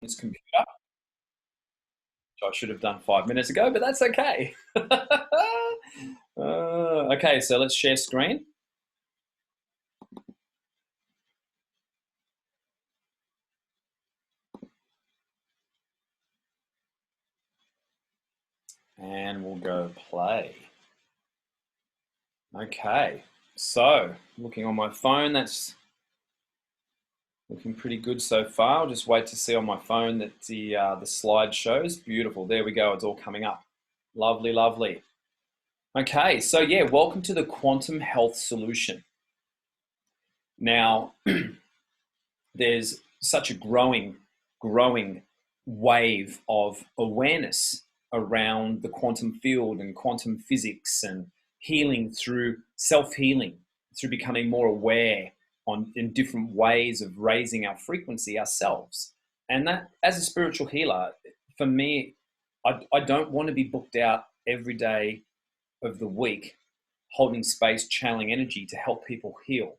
This computer, which I should have done 5 minutes ago, but that's okay. Okay, so let's share screen. And we'll go play. Okay, so looking on my phone, that's looking pretty good so far. I'll just wait to see on my phone that the slide shows. Beautiful, there we go, it's all coming up. Lovely, lovely. Okay, so yeah, welcome to the Quantum Health Solution. Now, there's such a growing wave of awareness around the quantum field and quantum physics and healing through self-healing, through becoming more aware in different ways of raising our frequency ourselves. And that, as a spiritual healer, for me, I don't want to be booked out every day of the week holding space, channeling energy to help people heal.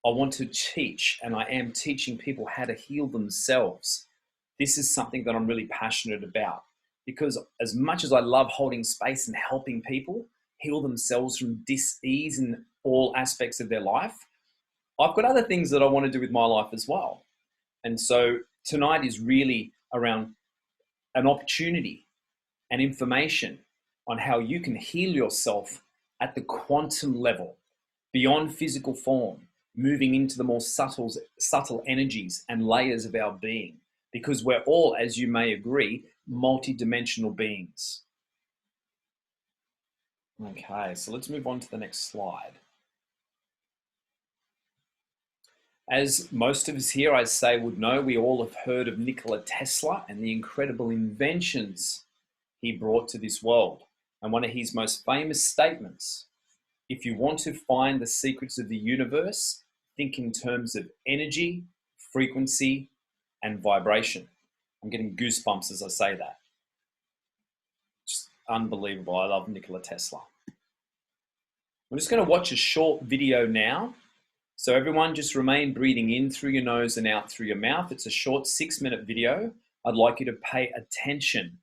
I want to teach, and I am teaching people how to heal themselves. This is something that I'm really passionate about, because as much as I love holding space and helping people heal themselves from dis-ease in all aspects of their life, I've got other things that I want to do with my life as well. And so tonight is really around an opportunity and information on how you can heal yourself at the quantum level, beyond physical form, moving into the more subtle energies and layers of our being, because we're all, as you may agree, multi-dimensional beings. Okay, so let's move on to the next slide. As most of us here, I say, would know, we all have heard of Nikola Tesla and the incredible inventions he brought to this world. And one of his most famous statements, if you want to find the secrets of the universe, think in terms of energy, frequency, and vibration. I'm getting goosebumps as I say that. Just unbelievable. I love Nikola Tesla. I'm just going to watch a short video now. So everyone just remain breathing in through your nose and out through your mouth. It's a short 6-minute video. I'd like you to pay attention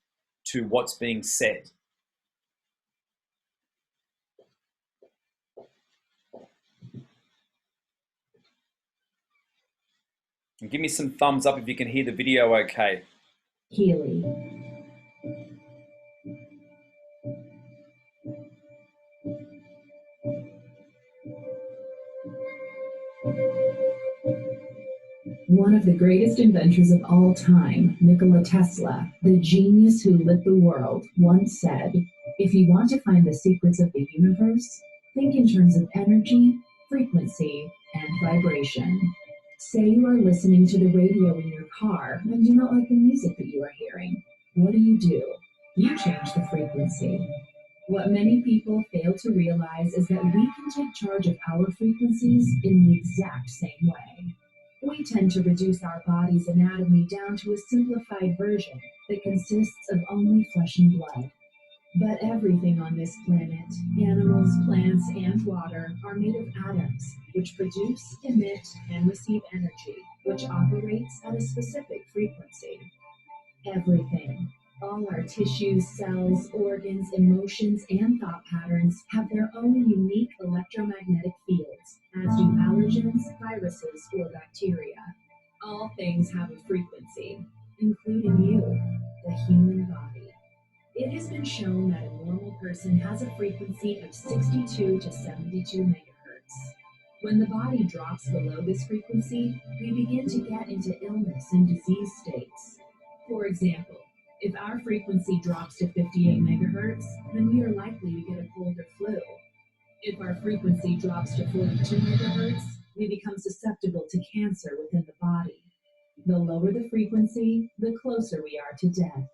to what's being said. And give me some thumbs up if you can hear the video okay. Healy. One of the greatest inventors of all time, Nikola Tesla, the genius who lit the world, once said, if you want to find the secrets of the universe, think in terms of energy, frequency, and vibration. Say you are listening to the radio in your car and do not like the music that you are hearing. What do? You change the frequency. What many people fail to realize is that we can take charge of our frequencies in the exact same way. We tend to reduce our body's anatomy down to a simplified version that consists of only flesh and blood. But everything on this planet, animals, plants, and water, are made of atoms, which produce, emit, and receive energy, which operates at a specific frequency. Everything. All our tissues, cells, organs, emotions, and thought patterns have their own unique electromagnetic fields, as do allergens, viruses, or bacteria. All things have a frequency, including you, the human body. It has been shown that a normal person has a frequency of 62 to 72 megahertz. When the body drops below this frequency, we begin to get into illness and disease states. For example, if our frequency drops to 58 megahertz, then we are likely to get a cold or flu. If our frequency drops to 42 megahertz, we become susceptible to cancer within the body. The lower the frequency, the closer we are to death.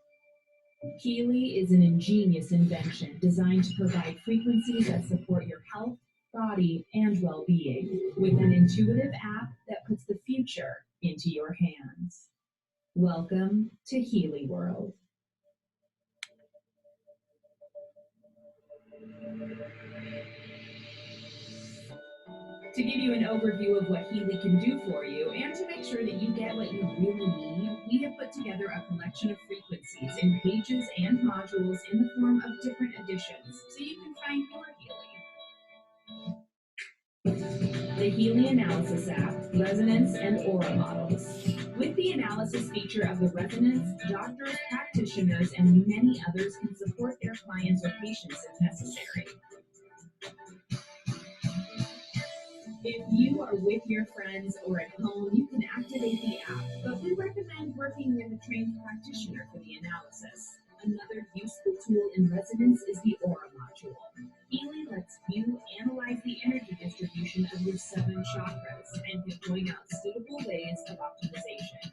Healy is an ingenious invention designed to provide frequencies that support your health, body, and well-being, with an intuitive app that puts the future into your hands. Welcome to Healy World. To give you an overview of what Healy can do for you, and to make sure that you get what you really need, we have put together a collection of frequencies in pages and modules in the form of different editions, so you can find your Healy. The Healy Analysis app, Resonance and Aura Models. With the analysis feature of the Resonance, doctors, practitioners, and many others can support their clients or patients if necessary. If you are with your friends or at home, you can activate the app, but we recommend working with a trained practitioner for the analysis. Another useful tool in Resonance is the Aura module. Healy lets you analyze the energy distribution of your 7 chakras and can point out suitable ways of optimization.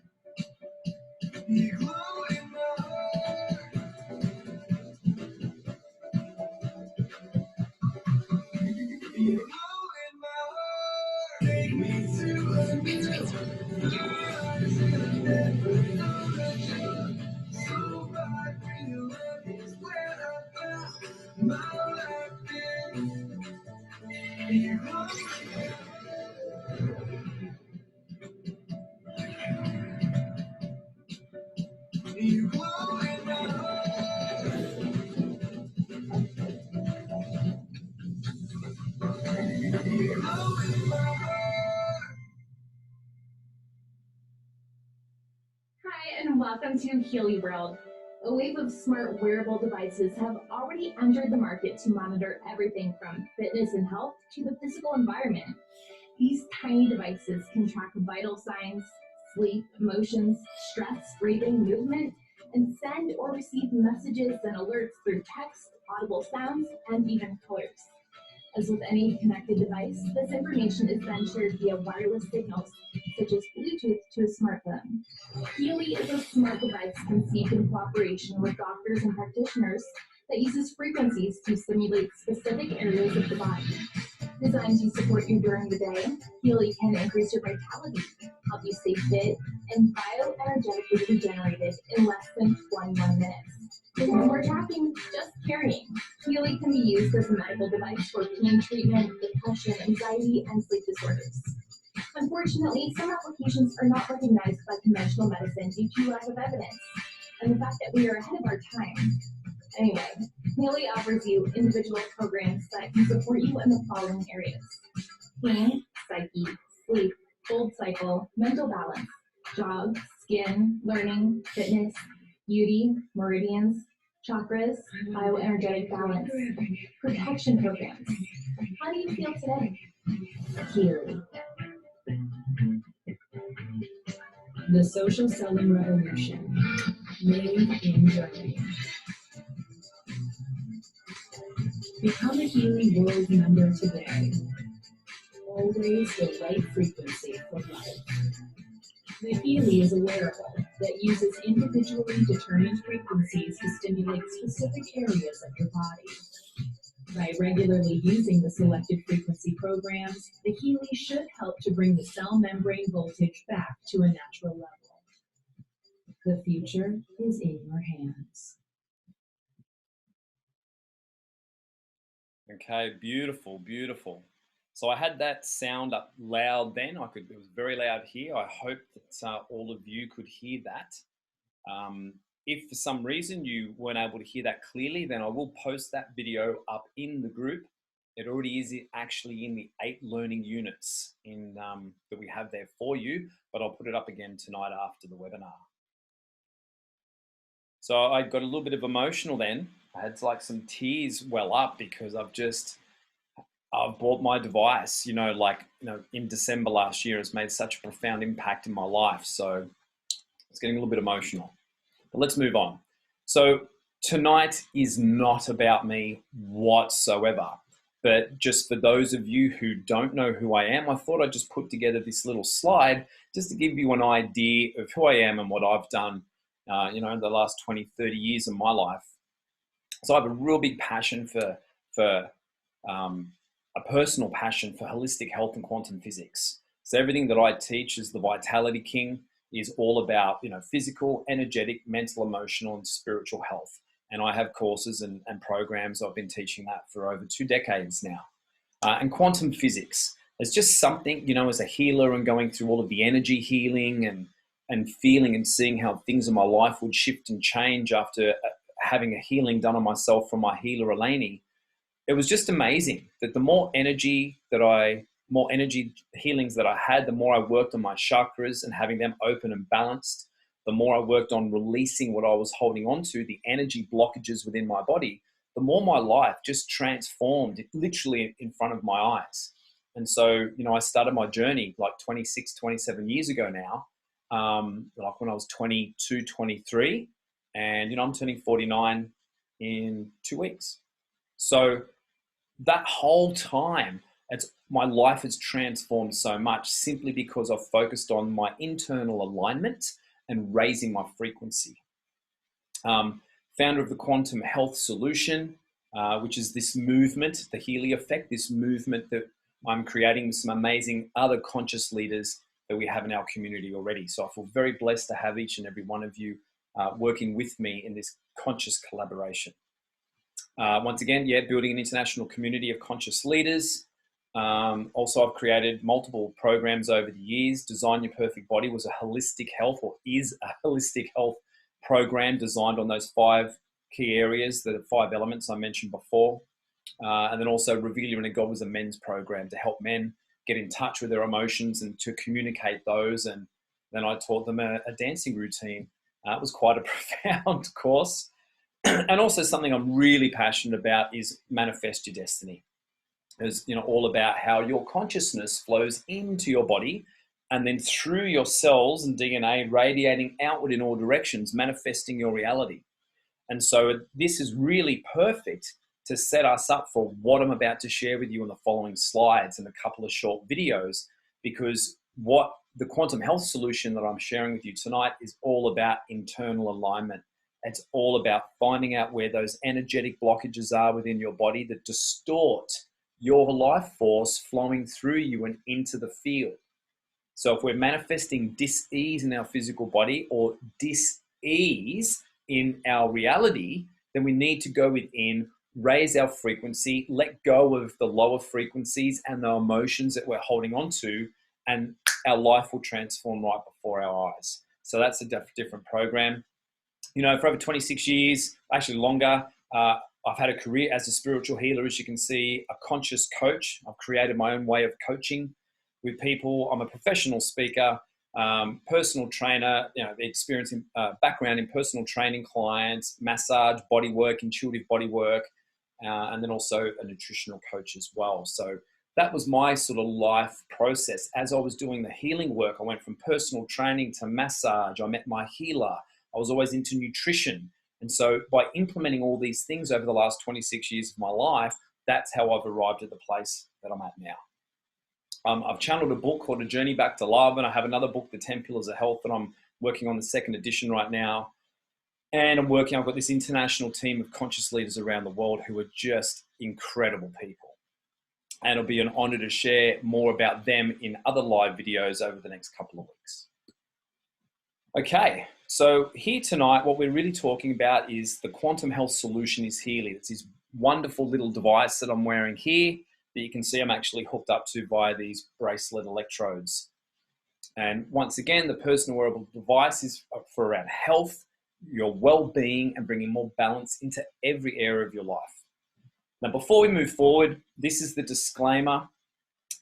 Hi, and welcome to Healy World. A wave of smart wearable devices have already entered the market to monitor everything from fitness and health to the physical environment. These tiny devices can track vital signs, sleep, emotions, stress, breathing, movement, and send or receive messages and alerts through text, audible sounds, and even colors. As with any connected device, this information is then shared via wireless signals, such as Bluetooth to a smartphone. Healy is a smart device conceived in cooperation with doctors and practitioners that uses frequencies to stimulate specific areas of the body. Designed to support you during the day, Healy can increase your vitality, help you stay fit, and bioenergetically regenerated in less than 21 minutes. No more tapping, just carrying. Healy can be used as a medical device for pain treatment, depression, anxiety, and sleep disorders. Unfortunately, some applications are not recognized by conventional medicine due to lack of evidence, and the fact that we are ahead of our time. Anyway, Healy offers you individual programs that can support you in the following areas: pain, psyche, sleep, cold cycle, mental balance, job, skin, learning, fitness, beauty, meridians, chakras, bioenergetic balance, protection programs. How do you feel today? Healy. The Social Selling Revolution, made in Germany. Become a Healy World member today. Always the right frequency for life. The Healy is a wearable that uses individually determined frequencies to stimulate specific areas of your body. By regularly using the selected frequency programs, the Healy should help to bring the cell membrane voltage back to a natural level. The future is in your hands. Okay, beautiful, beautiful. So I had that sound up loud then. It was very loud here. I hope that all of you could hear that. If for some reason you weren't able to hear that clearly, then I will post that video up in the group. It already is actually in the 8 learning units that we have there for you, but I'll put it up again tonight after the webinar. So I got a little bit of emotional then. I had some tears well up because I've bought my device, in December last year. It's made such a profound impact in my life. So it's getting a little bit emotional. But let's move on. So tonight is not about me whatsoever. But just for those of you who don't know who I am, I thought I'd just put together this little slide just to give you an idea of who I am and what I've done, in the last 20, 30 years of my life. So I have a real big passion for a personal passion for holistic health and quantum physics. So everything that I teach as the Vitality King is all about, physical, energetic, mental, emotional, and spiritual health. And I have courses and programs. I've been teaching that for over 2 decades now. And quantum physics. There's just something, you know, as a healer and going through all of the energy healing and feeling and seeing how things in my life would shift and change after having a healing done on myself from my healer, Eleni. It was just amazing that the more energy healings that I had, the more I worked on my chakras and having them open and balanced, the more I worked on releasing what I was holding on to, the energy blockages within my body, the more my life just transformed literally in front of my eyes. And so, you know, I started my journey like 26, 27 years ago now, like when I was 22, 23, and, you know, I'm turning 49 in 2 weeks. So that whole time, my life has transformed so much simply because I've focused on my internal alignment and raising my frequency. Founder of the Quantum Health Solution, which is this movement, the Healy Effect, this movement that I'm creating with some amazing other conscious leaders that we have in our community already. So I feel very blessed to have each and every one of you working with me in this conscious collaboration. Once again, yeah, building an international community of conscious leaders. Also, I've created multiple programs over the years. Design Your Perfect Body was a holistic health, or is a holistic health program designed on those 5 key areas, the 5 elements I mentioned before. And then also Reveal Your Inner God was a men's program to help men get in touch with their emotions and to communicate those. And then I taught them a dancing routine. It was quite a profound course. And also something I'm really passionate about is Manifest Your Destiny. It's, you know, all about how your consciousness flows into your body and then through your cells and DNA radiating outward in all directions, manifesting your reality. And so this is really perfect to set us up for what I'm about to share with you in the following slides and a couple of short videos, because what the Quantum Health Solution that I'm sharing with you tonight is all about internal alignment. It's all about finding out where those energetic blockages are within your body that distort your life force flowing through you and into the field. So if we're manifesting dis-ease in our physical body or dis-ease in our reality, then we need to go within, raise our frequency, let go of the lower frequencies and the emotions that we're holding on to, and our life will transform right before our eyes. So that's a different program. You know, for over 26 years, actually longer, I've had a career as a spiritual healer, as you can see, a conscious coach. I've created my own way of coaching with people. I'm a professional speaker, personal trainer, you know, the experience in, background in personal training clients, massage, body work, intuitive body work, and then also a nutritional coach as well. So that was my sort of life process. As I was doing the healing work, I went from personal training to massage. I met my healer. I was always into nutrition. And so by implementing all these things over the last 26 years of my life, that's how I've arrived at the place that I'm at now. I've channeled a book called A Journey Back to Love, and I have another book, The 10 Pillars of Health, that I'm working on the 2nd edition right now. And I've got this international team of conscious leaders around the world who are just incredible people. And it'll be an honor to share more about them in other live videos over the next couple of weeks. Okay, so here tonight, what we're really talking about is the Quantum Health Solution is Healy. It's this wonderful little device that I'm wearing here that you can see I'm actually hooked up to via these bracelet electrodes. And once again, the personal wearable device is for around health, your well-being, and bringing more balance into every area of your life. Now, before we move forward, this is the disclaimer.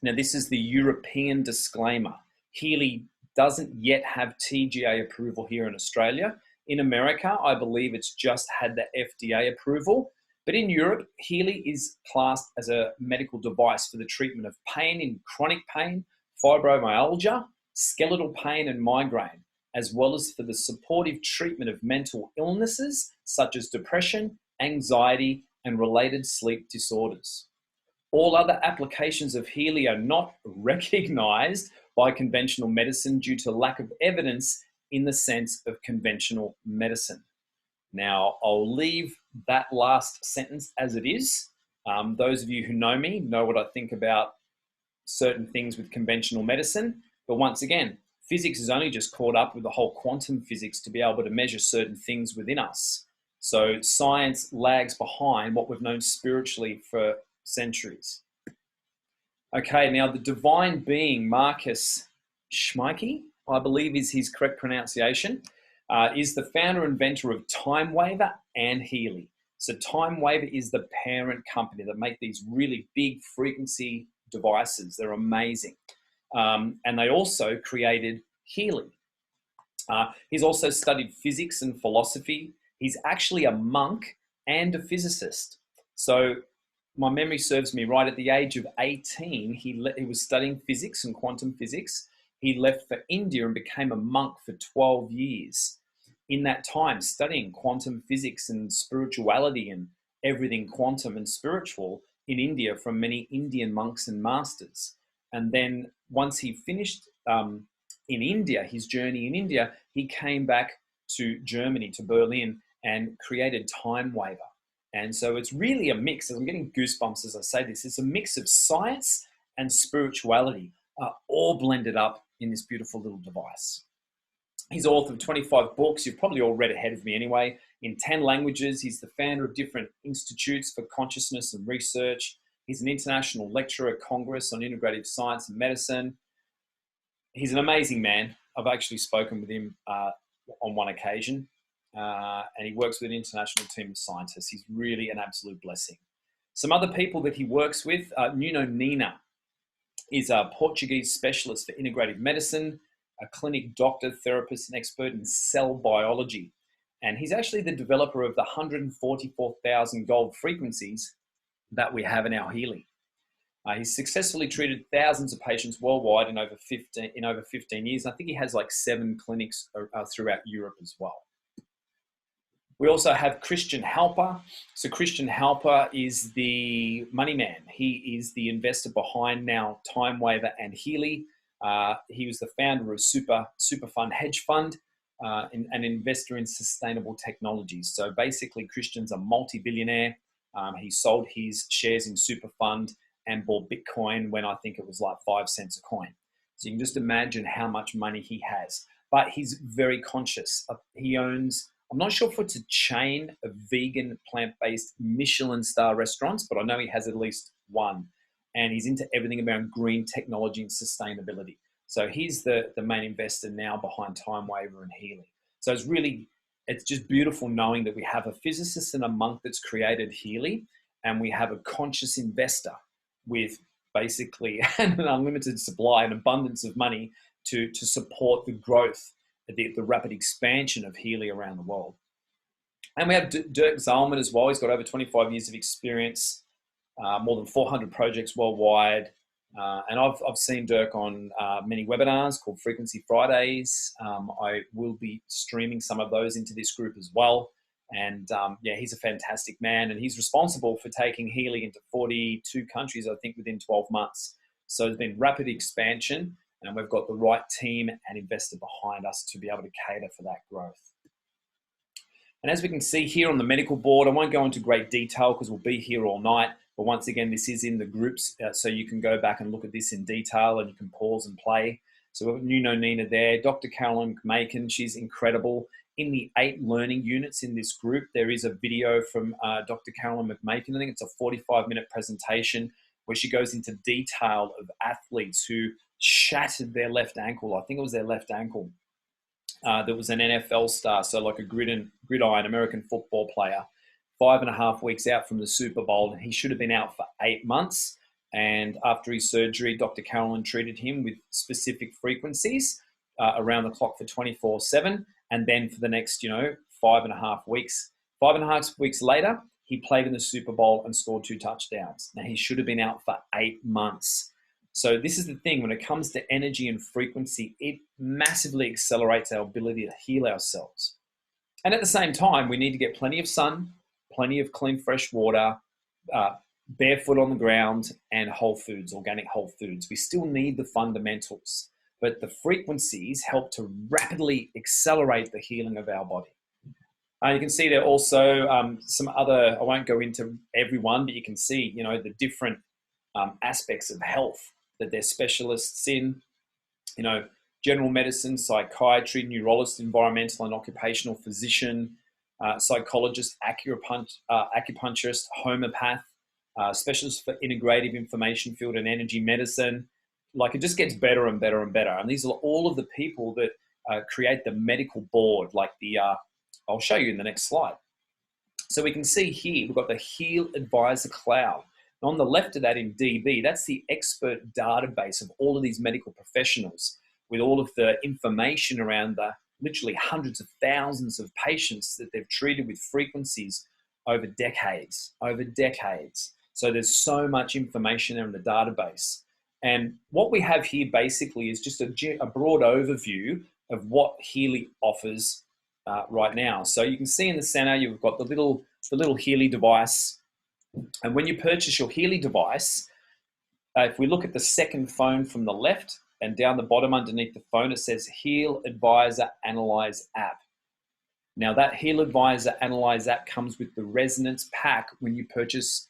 Now, this is the European disclaimer. Healy doesn't yet have TGA approval here in Australia. In America, I believe it's just had the FDA approval. But in Europe, Healy is classed as a medical device for the treatment of pain in chronic pain, fibromyalgia, skeletal pain, and migraine, as well as for the supportive treatment of mental illnesses such as depression, anxiety, and related sleep disorders. All other applications of Healy are not recognized by conventional medicine due to lack of evidence in the sense of conventional medicine. Now, I'll leave that last sentence as it is. Those of you who know me know what I think about certain things with conventional medicine. But once again, physics is only just caught up with the whole quantum physics to be able to measure certain things within us. So science lags behind what we've known spiritually for centuries. Okay, now the divine being, Marcus Schmeicke, I believe is his correct pronunciation, is the founder and inventor of Time Waver and Healy. So Time Waver is the parent company that make these really big frequency devices. They're amazing. And they also created Healy. He's also studied physics and philosophy. He's actually a monk and a physicist. So my memory serves me right, at the age of 18, he was studying physics and quantum physics. He left for India and became a monk for 12 years. In that time, studying quantum physics and spirituality and everything quantum and spiritual in India from many Indian monks and masters. And then once he finished in India, his journey in India, he came back to Germany, to Berlin, and created Time Waver. And so it's really a mix. I'm getting goosebumps as I say this. It's a mix of science and spirituality, all blended up in this beautiful little device. He's author of 25 books. You've probably all read ahead of me anyway, in 10 languages. He's the founder of different institutes for consciousness and research. He's an international lecturer at Congress on integrative science and medicine. He's an amazing man. I've actually spoken with him on one occasion, and he works with an international team of scientists. He's really an absolute blessing. Some other people that he works with, Nuno Nina is a Portuguese specialist for integrative medicine, a clinic doctor, therapist, and expert in cell biology. And he's actually the developer of the 144,000 gold frequencies that we have in our healing. He's successfully treated thousands of patients worldwide in over 15 years. I think he has like 7 clinics throughout Europe as well. We also have Christian Halper. So Christian Halper is the money man. He is the investor behind now Time Waver and Healy. He was the founder of Super Fund Hedge Fund, an investor in sustainable technologies. So basically, Christian's a multi-billionaire. He sold his shares in Super Fund and bought Bitcoin when I think it was like 5 cents a coin. So you can just imagine how much money he has. But he's very conscious. He owns, I'm not sure if it's a chain of vegan, plant-based Michelin star restaurants, but I know he has at least one. And he's into everything around green technology and sustainability. So he's the main investor now behind Time Waver and Healy. So it's just beautiful knowing that we have a physicist and a monk that's created Healy, and we have a conscious investor with basically an unlimited supply and abundance of money to support the growth, the rapid expansion of Healy around the world. And we have Dirk Zalman as well. He's got over 25 years of experience, more than 400 projects worldwide. And I've seen Dirk on many webinars called Frequency Fridays. I will be streaming some of those into this group as well. And yeah, he's a fantastic man, and he's responsible for taking Healy into 42 countries, I think, within 12 months. So there's been rapid expansion, and we've got the right team and investor behind us to be able to cater for that growth. And as we can see here on the medical board, I won't go into great detail because we'll be here all night. But once again, this is in the groups, so you can go back and look at this in detail, and you can pause and play. So we've got Nuno Nina there, Dr. Carolyn McMakin, she's incredible. In the 8 learning units in this group, there is a video from Dr. Carolyn McMakin. I think it's a 45-minute presentation where she goes into detail of athletes who shattered their left ankle. I think it was their left ankle. There was an NFL star, so like a gridiron American football player, 5.5 weeks out from the Super Bowl, and he should have been out for 8 months. And after his surgery, Dr. Carolyn treated him with specific frequencies around the clock for 24/7. And then for the next, 5.5 weeks. 5.5 weeks later, he played in the Super Bowl and scored 2 touchdowns. Now, he should have been out for 8 months. So this is the thing, when it comes to energy and frequency, it massively accelerates our ability to heal ourselves. And at the same time, we need to get plenty of sun, plenty of clean, fresh water, barefoot on the ground, and whole foods, organic whole foods. We still need the fundamentals, but the frequencies help to rapidly accelerate the healing of our body. You can see there also some other, I won't go into everyone, but you can see, the different aspects of health that they're specialists in, general medicine, psychiatry, neurologist, environmental and occupational physician, psychologist, acupuncturist, homeopath, specialist for integrative information field and energy medicine. Like, it just gets better and better and better. And these are all of the people that create the medical board, like the, I'll show you in the next slide. So we can see here, we've got the Heal Advisor Cloud. And on the left of that in DB, that's the expert database of all of these medical professionals with all of the information around the literally hundreds of thousands of patients that they've treated with frequencies over decades, So there's so much information there in the database. And what we have here basically is just a broad overview of what Healy offers right now. So you can see in the center, you've got the little Healy device. And when you purchase your Healy device, if we look at the second phone from the left and down the bottom underneath the phone, it says Heal Advisor Analyze app. Now that Heal Advisor Analyze app comes with the Resonance pack when you purchase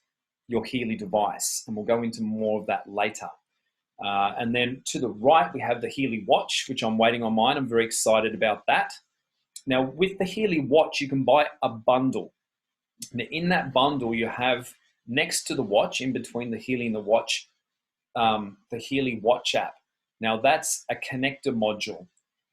your Healy device. And we'll go into more of that later. And then to the right, we have the Healy Watch, which I'm waiting on mine. I'm very excited about that. Now with the Healy Watch, you can buy a bundle. Now in that bundle, you have next to the watch, in between the Healy and the watch, the Healy Watch app. Now that's a connector module,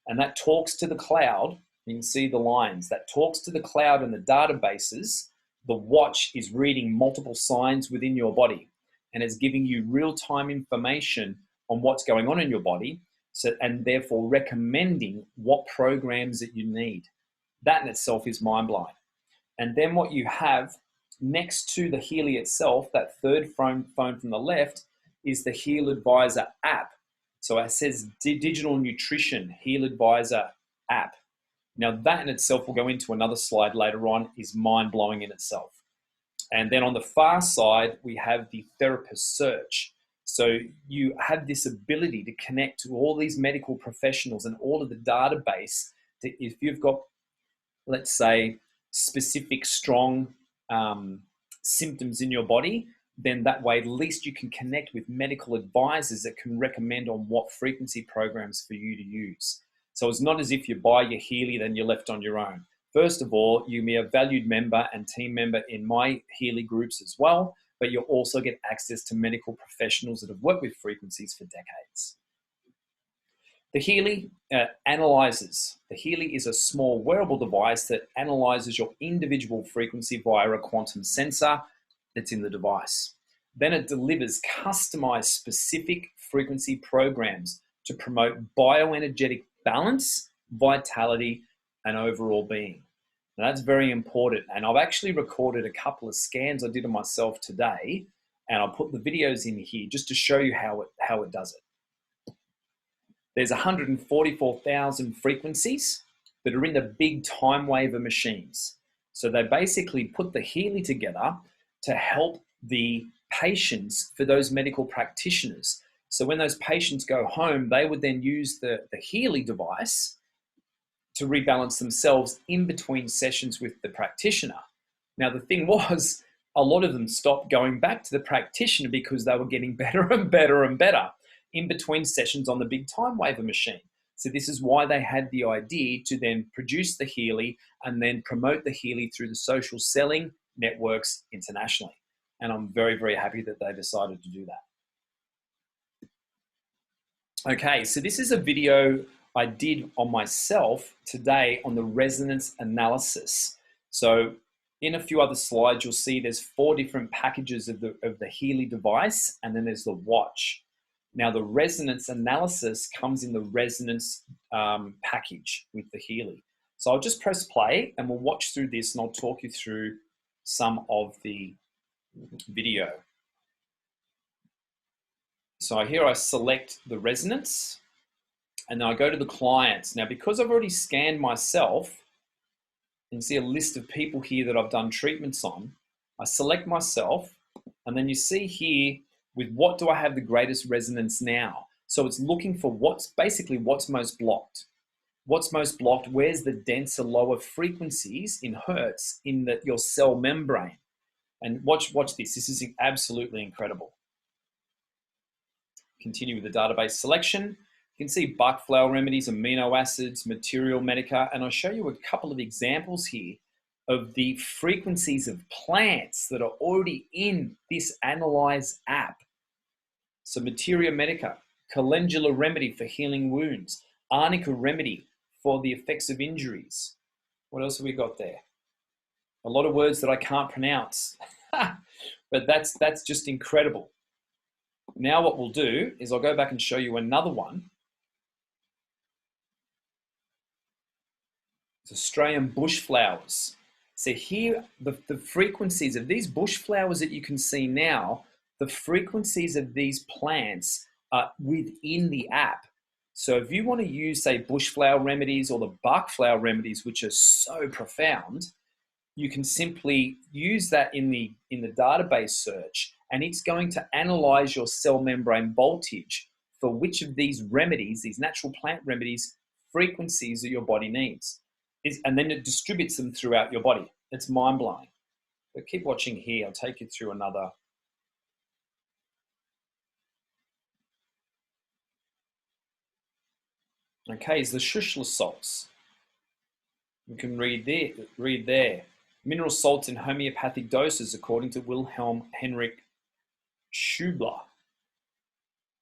and that talks to the cloud. You can see the lines. That talks to the cloud and the databases. The watch is reading multiple signs within your body, and it's giving you real-time information on what's going on in your body, and therefore recommending what programs that you need. That in itself is mind-blowing. And then what you have next to the Healy itself, that third phone from the left, is the Heal Advisor app. So it says Digital Nutrition Heal Advisor app. Now that in itself, we'll go into another slide later on, is mind-blowing in itself. And then on the far side, we have the Therapist Search. So you have this ability to connect to all these medical professionals and all of the database. If you've got, let's say, specific strong symptoms in your body, then that way at least you can connect with medical advisors that can recommend on what frequency programs for you to use. So it's not as if you buy your Healy, then you're left on your own. First of all, you be a valued member and team member in my Healy groups as well, but you'll also get access to medical professionals that have worked with frequencies for decades. The Healy analyzes. The Healy is a small wearable device that analyzes your individual frequency via a quantum sensor that's in the device. Then it delivers customized specific frequency programs to promote bioenergetic balance, vitality, and overall being. Now that's very important. And I've actually recorded a couple of scans I did on myself today, and I'll put the videos in here just to show you how it does it. There's 144,000 frequencies that are in the big time waver machines. So they basically put the Healy together to help the patients for those medical practitioners. So when those patients go home, they would then use the Healy device to rebalance themselves in between sessions with the practitioner. Now, the thing was, a lot of them stopped going back to the practitioner because they were getting better and better and better in between sessions on the big time waver machine. So this is why they had the idea to then produce the Healy and then promote the Healy through the social selling networks internationally. And I'm very, very happy that they decided to do that. Okay, so this is a video I did on myself today on the resonance analysis. So in a few other slides, you'll see there's 4 different packages of the Healy device, and then there's the watch. Now the resonance analysis comes in the resonance package with the Healy. So I'll just press play and we'll watch through this, and I'll talk you through some of the video. So here I select the resonance, and then I go to the clients. Now, because I've already scanned myself, you can see a list of people here that I've done treatments on. I select myself, and then you see here with what do I have the greatest resonance now. So it's looking for what's most blocked. What's most blocked, where's the denser, lower frequencies in hertz in your cell membrane. And watch this, this is absolutely incredible. Continue with the database selection. You can see Bach flower remedies, amino acids, material medica, and I'll show you a couple of examples here of the frequencies of plants that are already in this Analyze app. So Materia Medica, calendula remedy for healing wounds, arnica remedy for the effects of injuries. What else have we got there? A lot of words that I can't pronounce, but that's just incredible. Now what we'll do is I'll go back and show you another one. It's Australian bush flowers. So here, the frequencies of these bush flowers that you can see now, the frequencies of these plants are within the app. So if you want to use, say, bush flower remedies or the bark flower remedies, which are so profound, you can simply use that in the database search, and it's going to analyze your cell membrane voltage for which of these remedies, these natural plant remedies, frequencies that your body needs. And then it distributes them throughout your body. It's mind-blowing. But keep watching here. I'll take you through another. Okay, is the Schussler salts. You can read there. Mineral salts in homeopathic doses according to Wilhelm Henrik Schubler.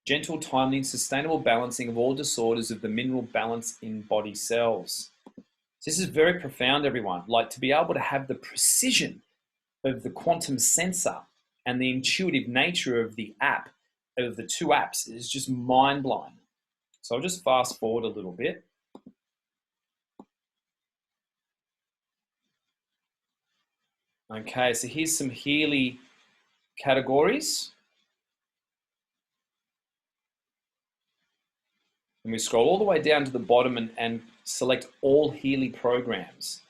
Gentle, timely, and sustainable balancing of all disorders of the mineral balance in body cells. This is very profound, everyone. Like, to be able to have the precision of the quantum sensor and the intuitive nature of the app, of the two apps, is just mind-blowing. So I'll just fast forward a little bit. Okay, so here's some Healy categories. And we scroll all the way down to the bottom and select all Healy programs.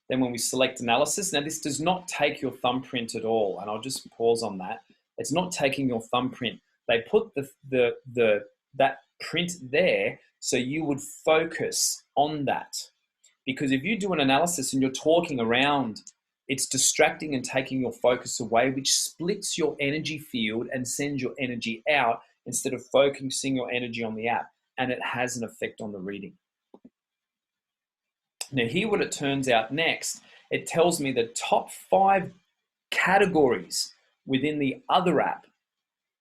Then when we select analysis, now this does not take your thumbprint at all, and I'll just pause on that. It's not taking your thumbprint. They put that print there so you would focus on that. Because if you do an analysis and you're talking around, it's distracting and taking your focus away, which splits your energy field and sends your energy out instead of focusing your energy on the app. And it has an effect on the reading. Now here what it turns out next, it tells me the top 5 categories within the other app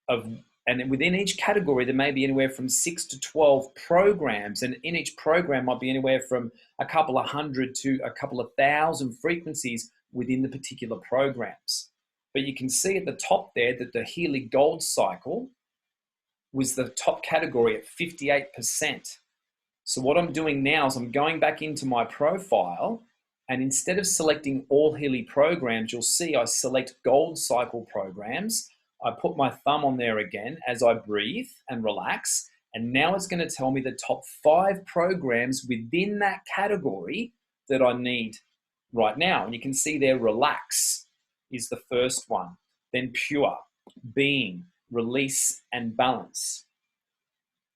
and within each category there may be anywhere from 6 to 12 programs, and in each program might be anywhere from a couple of hundred to a couple of thousand frequencies within the particular programs. But you can see at the top there that the Healy Gold Cycle was the top category at 58%. So what I'm doing now is I'm going back into my profile, and instead of selecting all Healy programs, you'll see I select Gold Cycle programs. I put my thumb on there again as I breathe and relax, and now it's going to tell me the top 5 programs within that category that I need right now. And you can see there, Relax is the first one, then Pure, Being, Release, and Balance.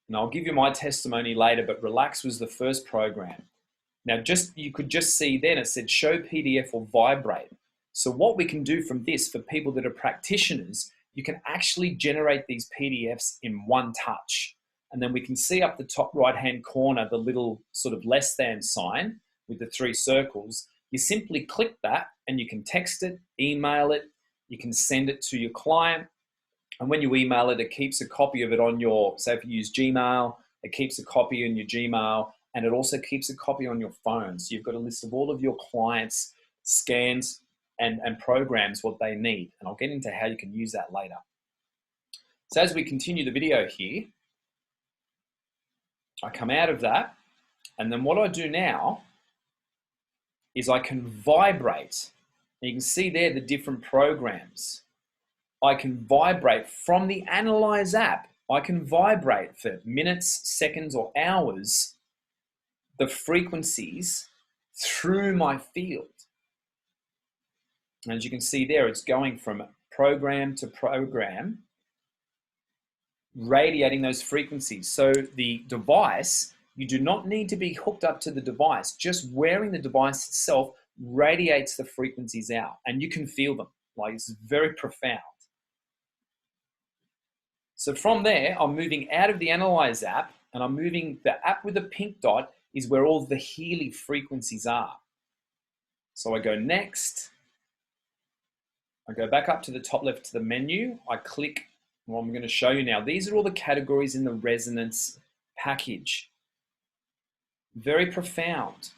And I'll give you my testimony later, but Relax was the first program. Now, you could just see then it said show PDF or vibrate. So what we can do from this for people that are practitioners, you can actually generate these PDFs in one touch. And then we can see up the top right-hand corner, the little sort of less than sign with the 3 circles. You simply click that and you can text it, email it, you can send it to your client. And when you email it, it keeps a copy of it on your, say if you use Gmail, it keeps a copy in your Gmail, and it also keeps a copy on your phone. So you've got a list of all of your clients' scans and programs, what they need. And I'll get into how you can use that later. So as we continue the video here, I come out of that, and then what I do now is I can vibrate. And you can see there the different programs. I can vibrate from the Analyze app. I can vibrate for minutes, seconds, or hours, the frequencies through my field. And as you can see there, it's going from program to program, radiating those frequencies. So the device, you do not need to be hooked up to the device. Just wearing the device itself radiates the frequencies out, and you can feel them. Like, it's very profound. So from there, I'm moving out of the Analyze app, and I'm moving, the app with the pink dot is where all the Healy frequencies are. So I go next. I go back up to the top left to the menu. I click what I'm going to show you now. These are all the categories in the resonance package. Very profound.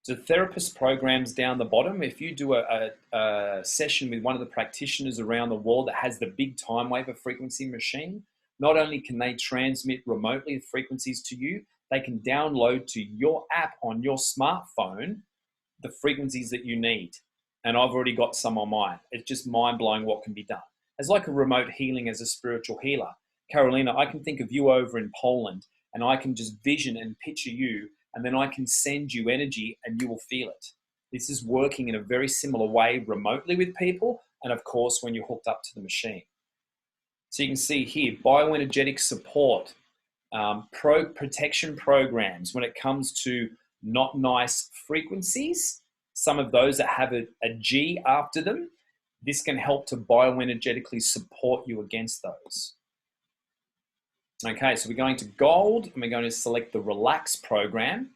So therapist programs down the bottom. If you do a session with one of the practitioners around the world that has the big time wave frequency machine, not only can they transmit remotely the frequencies to you, they can download to your app on your smartphone the frequencies that you need. And I've already got some on mine. It's just mind-blowing what can be done. It's like a remote healing as a spiritual healer. Carolina, I can think of you over in Poland and I can just vision and picture you, and then I can send you energy and you will feel it. This is working in a very similar way remotely with people, and of course when you're hooked up to the machine. So you can see here, bioenergetic support, protection programs when it comes to not nice frequencies, some of those that have a G after them, this can help to bioenergetically support you against those. Okay, so we're going to gold and we're going to select the relax program.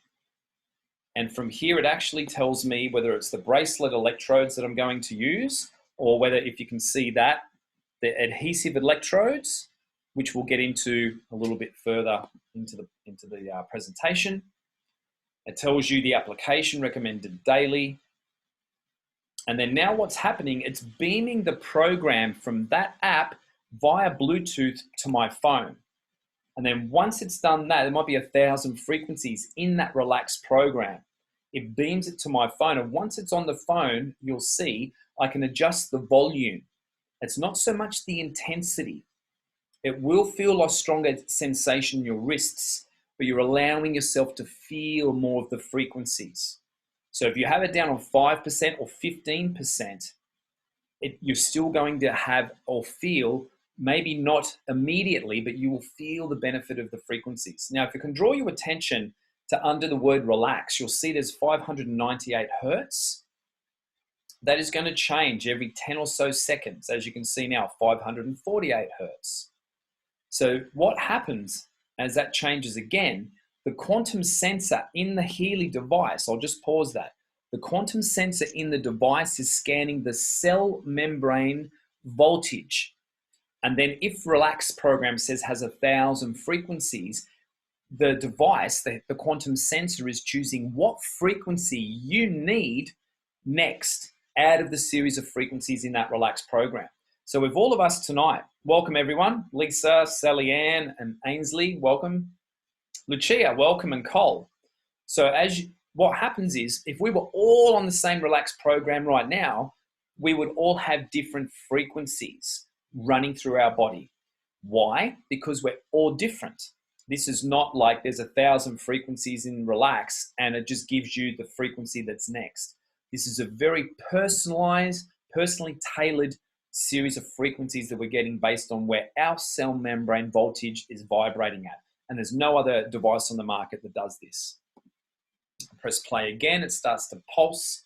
And from here, it actually tells me whether it's the bracelet electrodes that I'm going to use, or whether, if you can see that, the adhesive electrodes, which we'll get into a little bit further into the presentation. It tells you the application recommended daily. And then now what's happening, it's beaming the program from that app via Bluetooth to my phone. And then once it's done that, there might be 1,000 frequencies in that relaxed program. It beams it to my phone. And once it's on the phone, you'll see I can adjust the volume. It's not so much the intensity. It will feel a stronger sensation in your wrists, but you're allowing yourself to feel more of the frequencies. So if you have it down on 5% or 15%, you're still going to have or feel, maybe not immediately, but you will feel the benefit of the frequencies. Now, if you can draw your attention to under the word relax, you'll see there's 598 hertz. That is going to change every 10 or so seconds. As you can see now, 548 hertz. So what happens as that changes again, the quantum sensor in the Healy device, I'll just pause that. The quantum sensor in the device is scanning the cell membrane voltage. And then if relax program says has 1,000 frequencies, the device, the quantum sensor is choosing what frequency you need next out of the series of frequencies in that relax program. So with all of us tonight, welcome everyone. Lisa, Sally Ann, and Ainsley, welcome. Lucia, welcome, and Cole. So what happens is, if we were all on the same relaxed program right now, we would all have different frequencies running through our body. Why? Because we're all different. This is not like there's 1,000 frequencies in relax and it just gives you the frequency that's next. This is a very personalized, personally tailored series of frequencies that we're getting based on where our cell membrane voltage is vibrating at. And there's no other device on the market that does this. Press play again, it starts to pulse.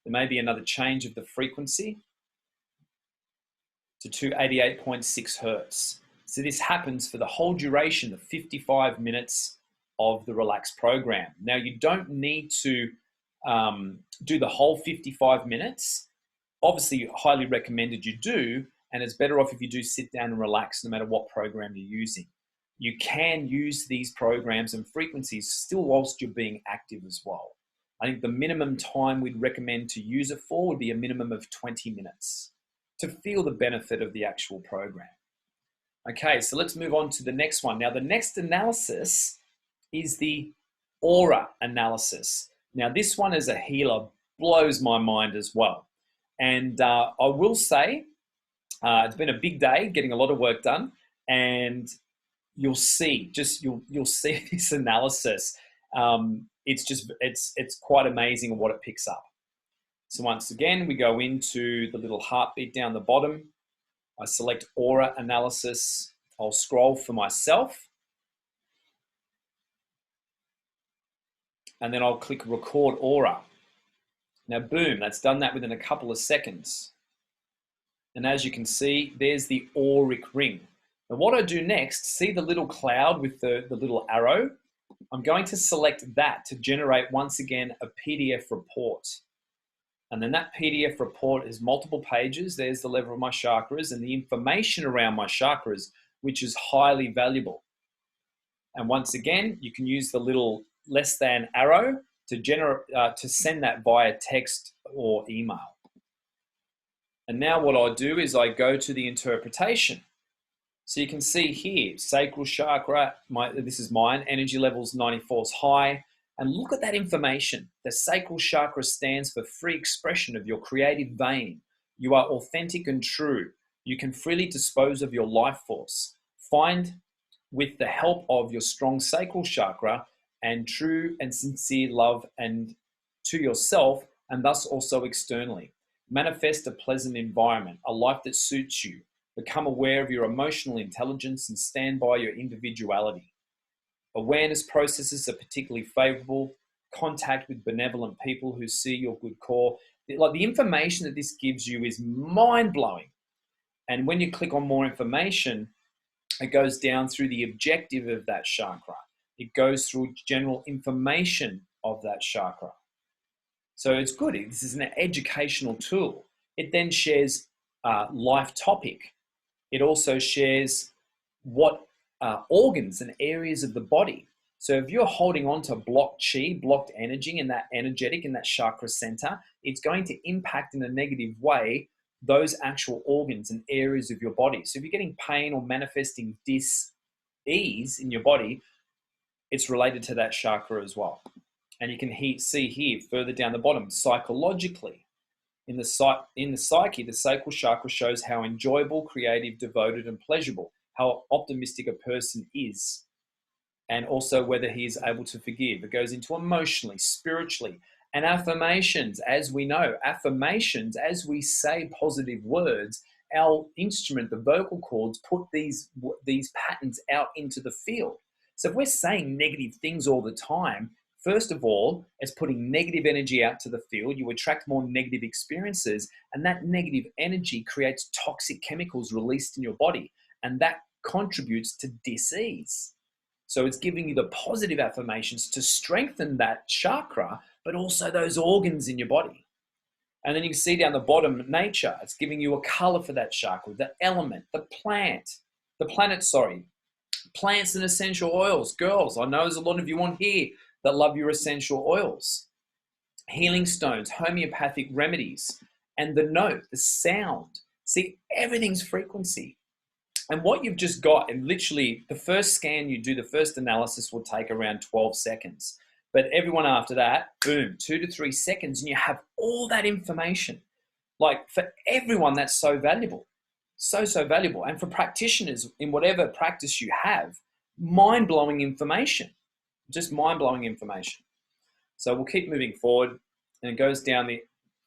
There may be another change of the frequency to 288.6 hertz. So this happens for the whole duration of 55 minutes of the relaxed program. Now you don't need to do the whole 55 minutes. Obviously, highly recommended you do, and it's better off if you do sit down and relax no matter what program you're using. You can use these programs and frequencies still whilst you're being active as well. I think the minimum time we'd recommend to use it for would be a minimum of 20 minutes to feel the benefit of the actual program. Okay, so let's move on to the next one. Now, the next analysis is the aura analysis. Now, this one as a healer blows my mind as well. And I will say, it's been a big day, getting a lot of work done, and you'll see, you'll see this analysis. It's quite amazing what it picks up. So once again, we go into the little heartbeat down the bottom. I select aura analysis. I'll scroll for myself. And then I'll click record aura. Now, boom, that's done that within a couple of seconds. And as you can see, there's the auric ring. Now, what I do next, see the little cloud with the little arrow? I'm going to select that to generate, once again, a PDF report. And then that PDF report is multiple pages. There's the level of my chakras and the information around my chakras, which is highly valuable. And once again, you can use the little less than arrow to send that via text or email. And now what I do is I go to the interpretation. So you can see here, sacral chakra, this is mine, energy levels 94 is high. And look at that information. The sacral chakra stands for free expression of your creative vein. You are authentic and true. You can freely dispose of your life force. Find, with the help of your strong sacral chakra and true and sincere love and to yourself, and thus also externally. Manifest a pleasant environment, a life that suits you. Become aware of your emotional intelligence and stand by your individuality. Awareness processes are particularly favorable. Contact with benevolent people who see your good core. Like, the information that this gives you is mind-blowing. And when you click on more information, it goes down through the objective of that chakra. It goes through general information of that chakra. So it's good. This is an educational tool. It then shares life topic. It also shares what organs and areas of the body. So if you're holding on to blocked chi, blocked energy in that energetic, in that chakra center, it's going to impact in a negative way those actual organs and areas of your body. So if you're getting pain or manifesting dis-ease in your body, it's related to that chakra as well. And you can see here further down the bottom, psychologically, in the psyche, the sacral chakra shows how enjoyable, creative, devoted, and pleasurable, how optimistic a person is, and also whether he is able to forgive. It goes into emotionally, spiritually, and affirmations. As we know, affirmations, as we say positive words, our instrument, the vocal cords, put these patterns out into the field. So if we're saying negative things all the time, first of all, it's putting negative energy out to the field. You attract more negative experiences, and that negative energy creates toxic chemicals released in your body, and that contributes to dis-ease. So it's giving you the positive affirmations to strengthen that chakra, but also those organs in your body. And then you can see down the bottom, nature. It's giving you a color for that chakra, the element, the planet, plants and essential oils. Girls, I know there's a lot of you on here that love your essential oils. Healing stones, homeopathic remedies, and the note, the sound. See, everything's frequency. And what you've just got, and literally the first scan you do, the first analysis will take around 12 seconds. But everyone after that, boom, 2 to 3 seconds, and you have all that information. Like, for everyone, that's so valuable. So valuable. And for practitioners, in whatever practice you have, mind-blowing information. Just mind-blowing information. So we'll keep moving forward, and it goes down the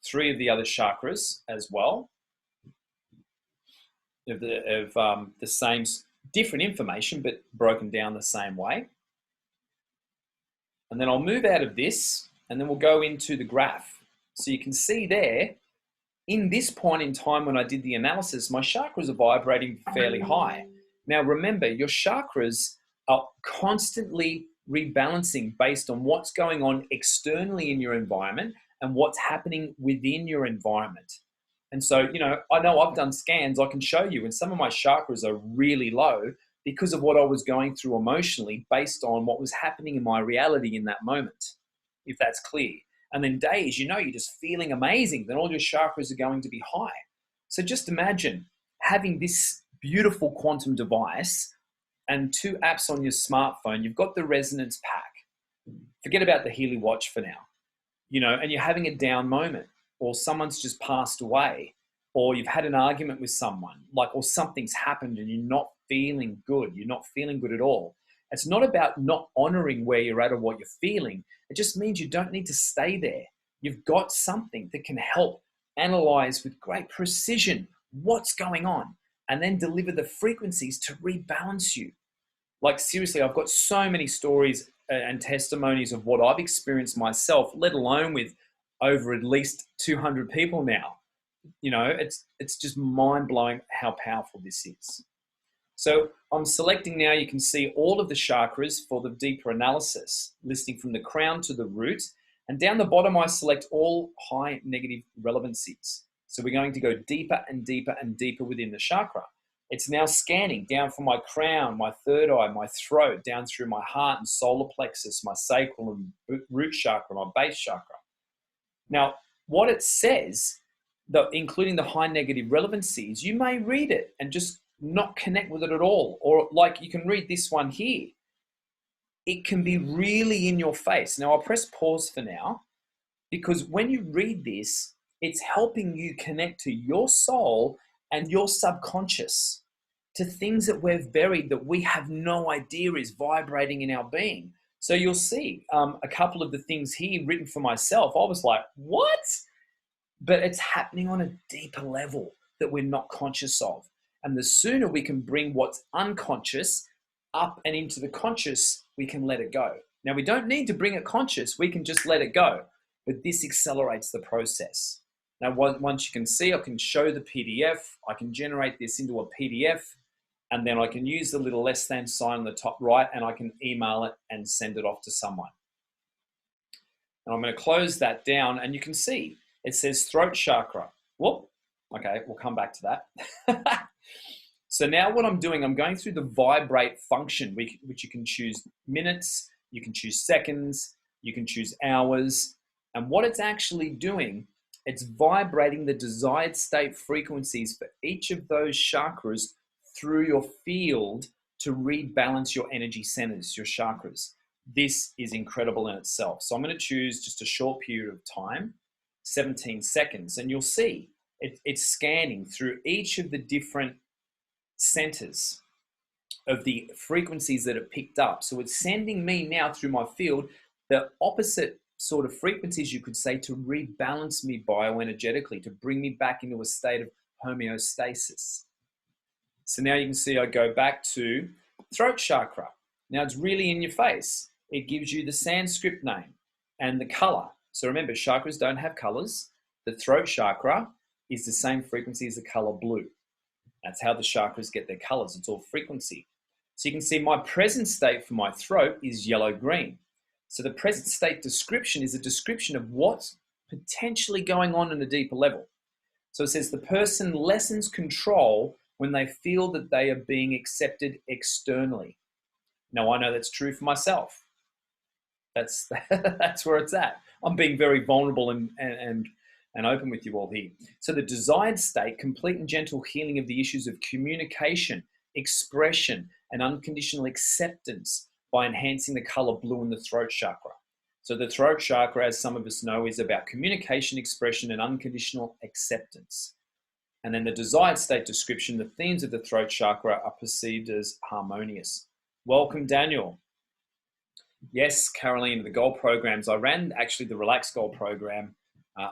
3 of the other chakras as well. Of the same, different information, but broken down the same way. And then I'll move out of this, and then we'll go into the graph. So you can see there, in this point in time when I did the analysis, my chakras are vibrating fairly high. Now remember, your chakras are constantly rebalancing based on what's going on externally in your environment and what's happening within your environment. And so, I know I've done scans, I can show you, and some of my chakras are really low because of what I was going through emotionally based on what was happening in my reality in that moment, if that's clear. And then days, you're just feeling amazing, then all your chakras are going to be high. So just imagine having this beautiful quantum device and 2 apps on your smartphone. You've got the resonance pack. Forget about the Healy watch for now, and you're having a down moment, or someone's just passed away, or you've had an argument with someone, or something's happened and you're not feeling good. You're not feeling good at all. It's not about not honoring where you're at or what you're feeling. It just means you don't need to stay there. You've got something that can help analyze with great precision what's going on and then deliver the frequencies to rebalance you. Like, seriously, I've got so many stories and testimonies of what I've experienced myself, let alone with over at least 200 people now. It's just mind-blowing how powerful this is. So I'm selecting now, you can see all of the chakras for the deeper analysis, listing from the crown to the root. And down the bottom, I select all high negative relevancies. So we're going to go deeper and deeper and deeper within the chakra. It's now scanning down from my crown, my third eye, my throat, down through my heart and solar plexus, my sacral and root chakra, my base chakra. Now, what it says, including the high negative relevancies, you may read it and just not connect with it at all. Or like you can read this one here. It can be really in your face. Now I'll press pause for now, because when you read this, it's helping you connect to your soul and your subconscious, to things that we've buried that we have no idea is vibrating in our being. So you'll see a couple of the things here written for myself. I was like, what? But it's happening on a deeper level that we're not conscious of. And the sooner we can bring what's unconscious up and into the conscious, we can let it go. Now, we don't need to bring it conscious. We can just let it go. But this accelerates the process. Now, once you can see, I can show the PDF. I can generate this into a PDF. And then I can use the little less than sign on the top right, and I can email it and send it off to someone. And I'm going to close that down, and you can see it says throat chakra. Whoop. Okay, we'll come back to that. So now what I'm doing, I'm going through the vibrate function, which you can choose minutes, you can choose seconds, you can choose hours. And what it's actually doing, it's vibrating the desired state frequencies for each of those chakras through your field to rebalance your energy centers, your chakras. This is incredible in itself. So I'm going to choose just a short period of time, 17 seconds, and you'll see it's scanning through each of the different centers of the frequencies that it picked up. So it's sending me now through my field the opposite sort of frequencies, you could say, to rebalance me bioenergetically, to bring me back into a state of homeostasis. So now you can see I go back to throat chakra. Now it's really in your face. It gives you the Sanskrit name and the color. So remember, chakras don't have colors. The throat chakra is the same frequency as the color blue. That's how the chakras get their colors. It's all frequency. So you can see my present state for my throat is yellow-green. So the present state description is a description of what's potentially going on a deeper level. So it says the person lessens control when they feel that they are being accepted externally. Now I know that's true for myself. That's where it's at. I'm being very vulnerable and open with you all here. So the desired state, complete and gentle healing of the issues of communication, expression, and unconditional acceptance by enhancing the color blue in the throat chakra. So the throat chakra, as some of us know, is about communication, expression, and unconditional acceptance. And then the desired state description, the themes of the throat chakra are perceived as harmonious. Welcome, Daniel. Yes, Caroline, the goal programs. I ran actually the Relax Goal program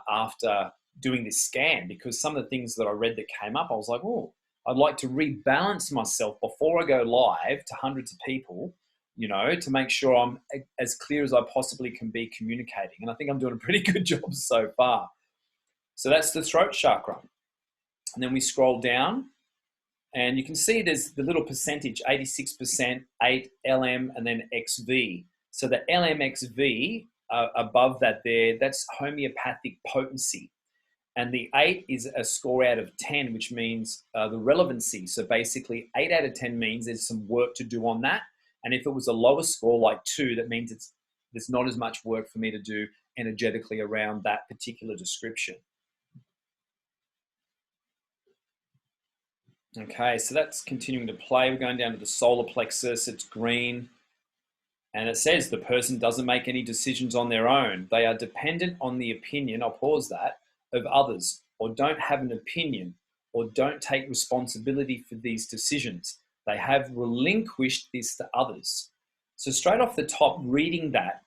after doing this scan, because some of the things that I read that came up, I was like, oh, I'd like to rebalance myself before I go live to hundreds of people, you know, to make sure I'm as clear as I possibly can be communicating. And I think I'm doing a pretty good job so far. So that's the throat chakra. And then we scroll down and you can see there's the little percentage, 86%, 8, LM, and then XV. So the LMXV above that there, that's homeopathic potency. And the 8 is a score out of 10, which means the relevancy. So basically 8 out of 10 means there's some work to do on that. And if it was a lower score like 2, that means there's not as much work for me to do energetically around that particular description. Okay, so that's continuing to play. We're going down to the solar plexus. It's green. And it says the person doesn't make any decisions on their own. They are dependent on the opinion, I'll pause that, of others, or don't have an opinion, or don't take responsibility for these decisions. They have relinquished this to others. So straight off the top, reading that,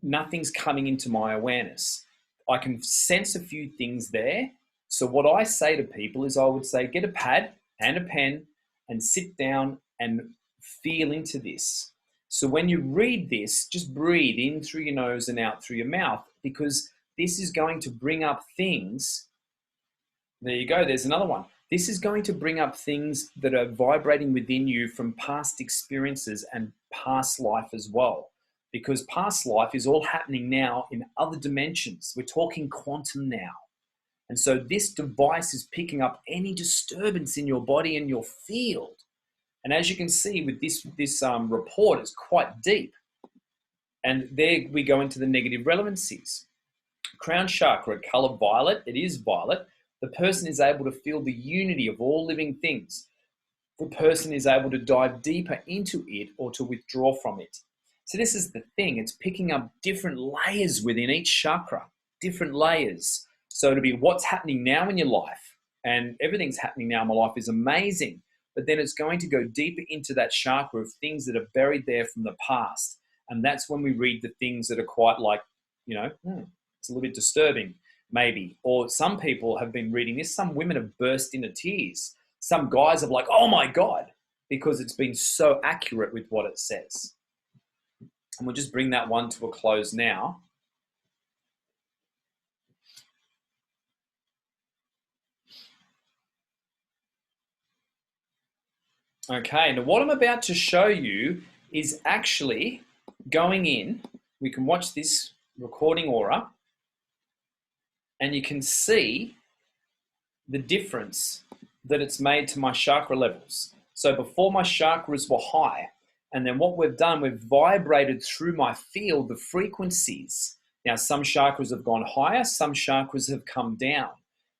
nothing's coming into my awareness. I can sense a few things there. So what I say to people is I would say, get a pad and a pen and sit down and feel into this. So when you read this, just breathe in through your nose and out through your mouth, because this is going to bring up things. There you go, there's another one. This is going to bring up things that are vibrating within you from past experiences and past life as well. because past life is all happening now in other dimensions. We're talking quantum now. And so this device is picking up any disturbance in your body and your field. And as you can see with this report, it's quite deep. And there we go into the negative relevancies. Crown chakra, color violet, it is violet. The person is able to feel the unity of all living things. The person is able to dive deeper into it or to withdraw from it. So this is the thing, it's picking up different layers within each chakra, different layers. So to be what's happening now in your life, and everything's happening now in my life is amazing, but then it's going to go deeper into that chakra of things that are buried there from the past. And that's when we read the things that are quite like, it's a little bit disturbing, maybe. Or some people have been reading this, some women have burst into tears. Some guys are like, oh my God, because it's been so accurate with what it says. And we'll just bring that one to a close now. Okay, now what I'm about to show you is actually going in. We can watch this recording aura and you can see the difference that it's made to my chakra levels. So before my chakras were high, and then what we've done, we've vibrated through my field the frequencies. Now some chakras have gone higher, some chakras have come down.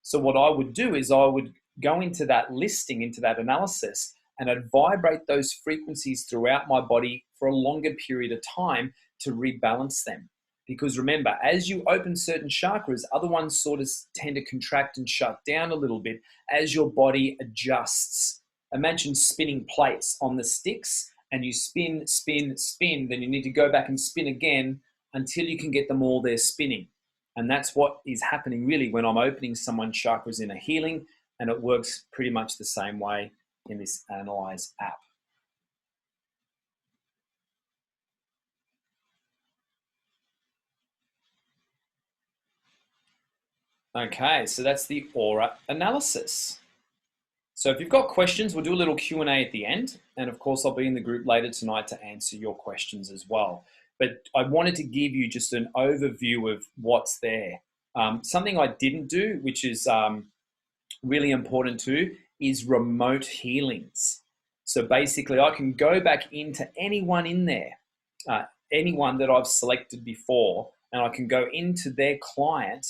So what I would do is I would go into that listing, into that analysis, and I'd vibrate those frequencies throughout my body for a longer period of time to rebalance them. Because remember, as you open certain chakras, other ones sort of tend to contract and shut down a little bit as your body adjusts. Imagine spinning plates on the sticks and you spin, spin, spin, then you need to go back and spin again until you can get them all there spinning. And that's what is happening really when I'm opening someone's chakras in a healing, and it works pretty much the same way in this Analyze app. Okay, so that's the aura analysis. So if you've got questions, we'll do a little Q&A at the end. And of course, I'll be in the group later tonight to answer your questions as well. But I wanted to give you just an overview of what's there. Something I didn't do, which is really important too, is remote healings. So basically, I can go back into anyone in there, anyone that I've selected before, and I can go into their client,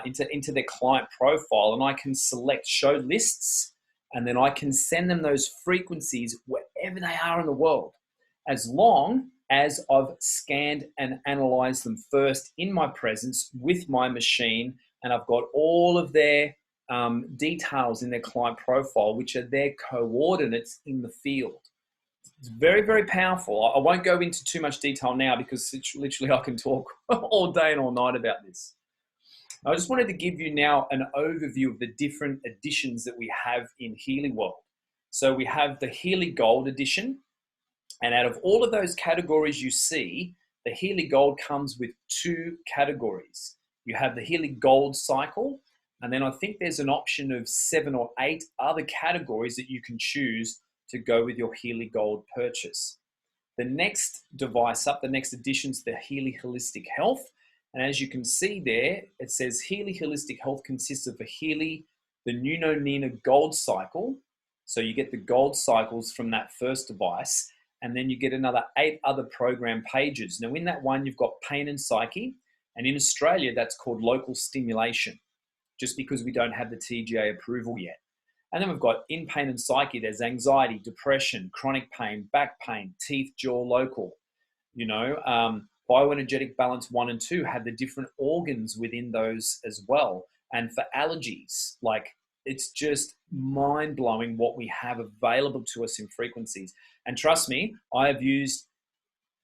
into their client profile, and I can select show lists, and then I can send them those frequencies wherever they are in the world, as long as I've scanned and analyzed them first in my presence with my machine, and I've got all of their details in their client profile, which are their coordinates in the field. It's very, very powerful. I won't go into too much detail now because literally I can talk all day and all night about this. I just wanted to give you now an overview of the different editions that we have in Healy World. So we have the Healy Gold edition, and out of all of those categories you see, the Healy Gold comes with 2 categories. You have the Healy Gold cycle, and then I think there's an option of 7 or 8 other categories that you can choose to go with your Healy Gold purchase. The next device up, the next edition is the Healy Holistic Health. And as you can see there, it says Healy Holistic Health consists of a Healy, the Nuno Nina Gold cycle. So you get the gold cycles from that first device, and then you get another 8 other program pages. Now in that one, you've got pain and psyche, and in Australia, that's called local stimulation, just because we don't have the TGA approval yet. And then we've got in pain and psyche, there's anxiety, depression, chronic pain, back pain, teeth, jaw, local. Bioenergetic balance 1 and 2 have the different organs within those as well. And for allergies, it's just mind-blowing what we have available to us in frequencies. And trust me, I have used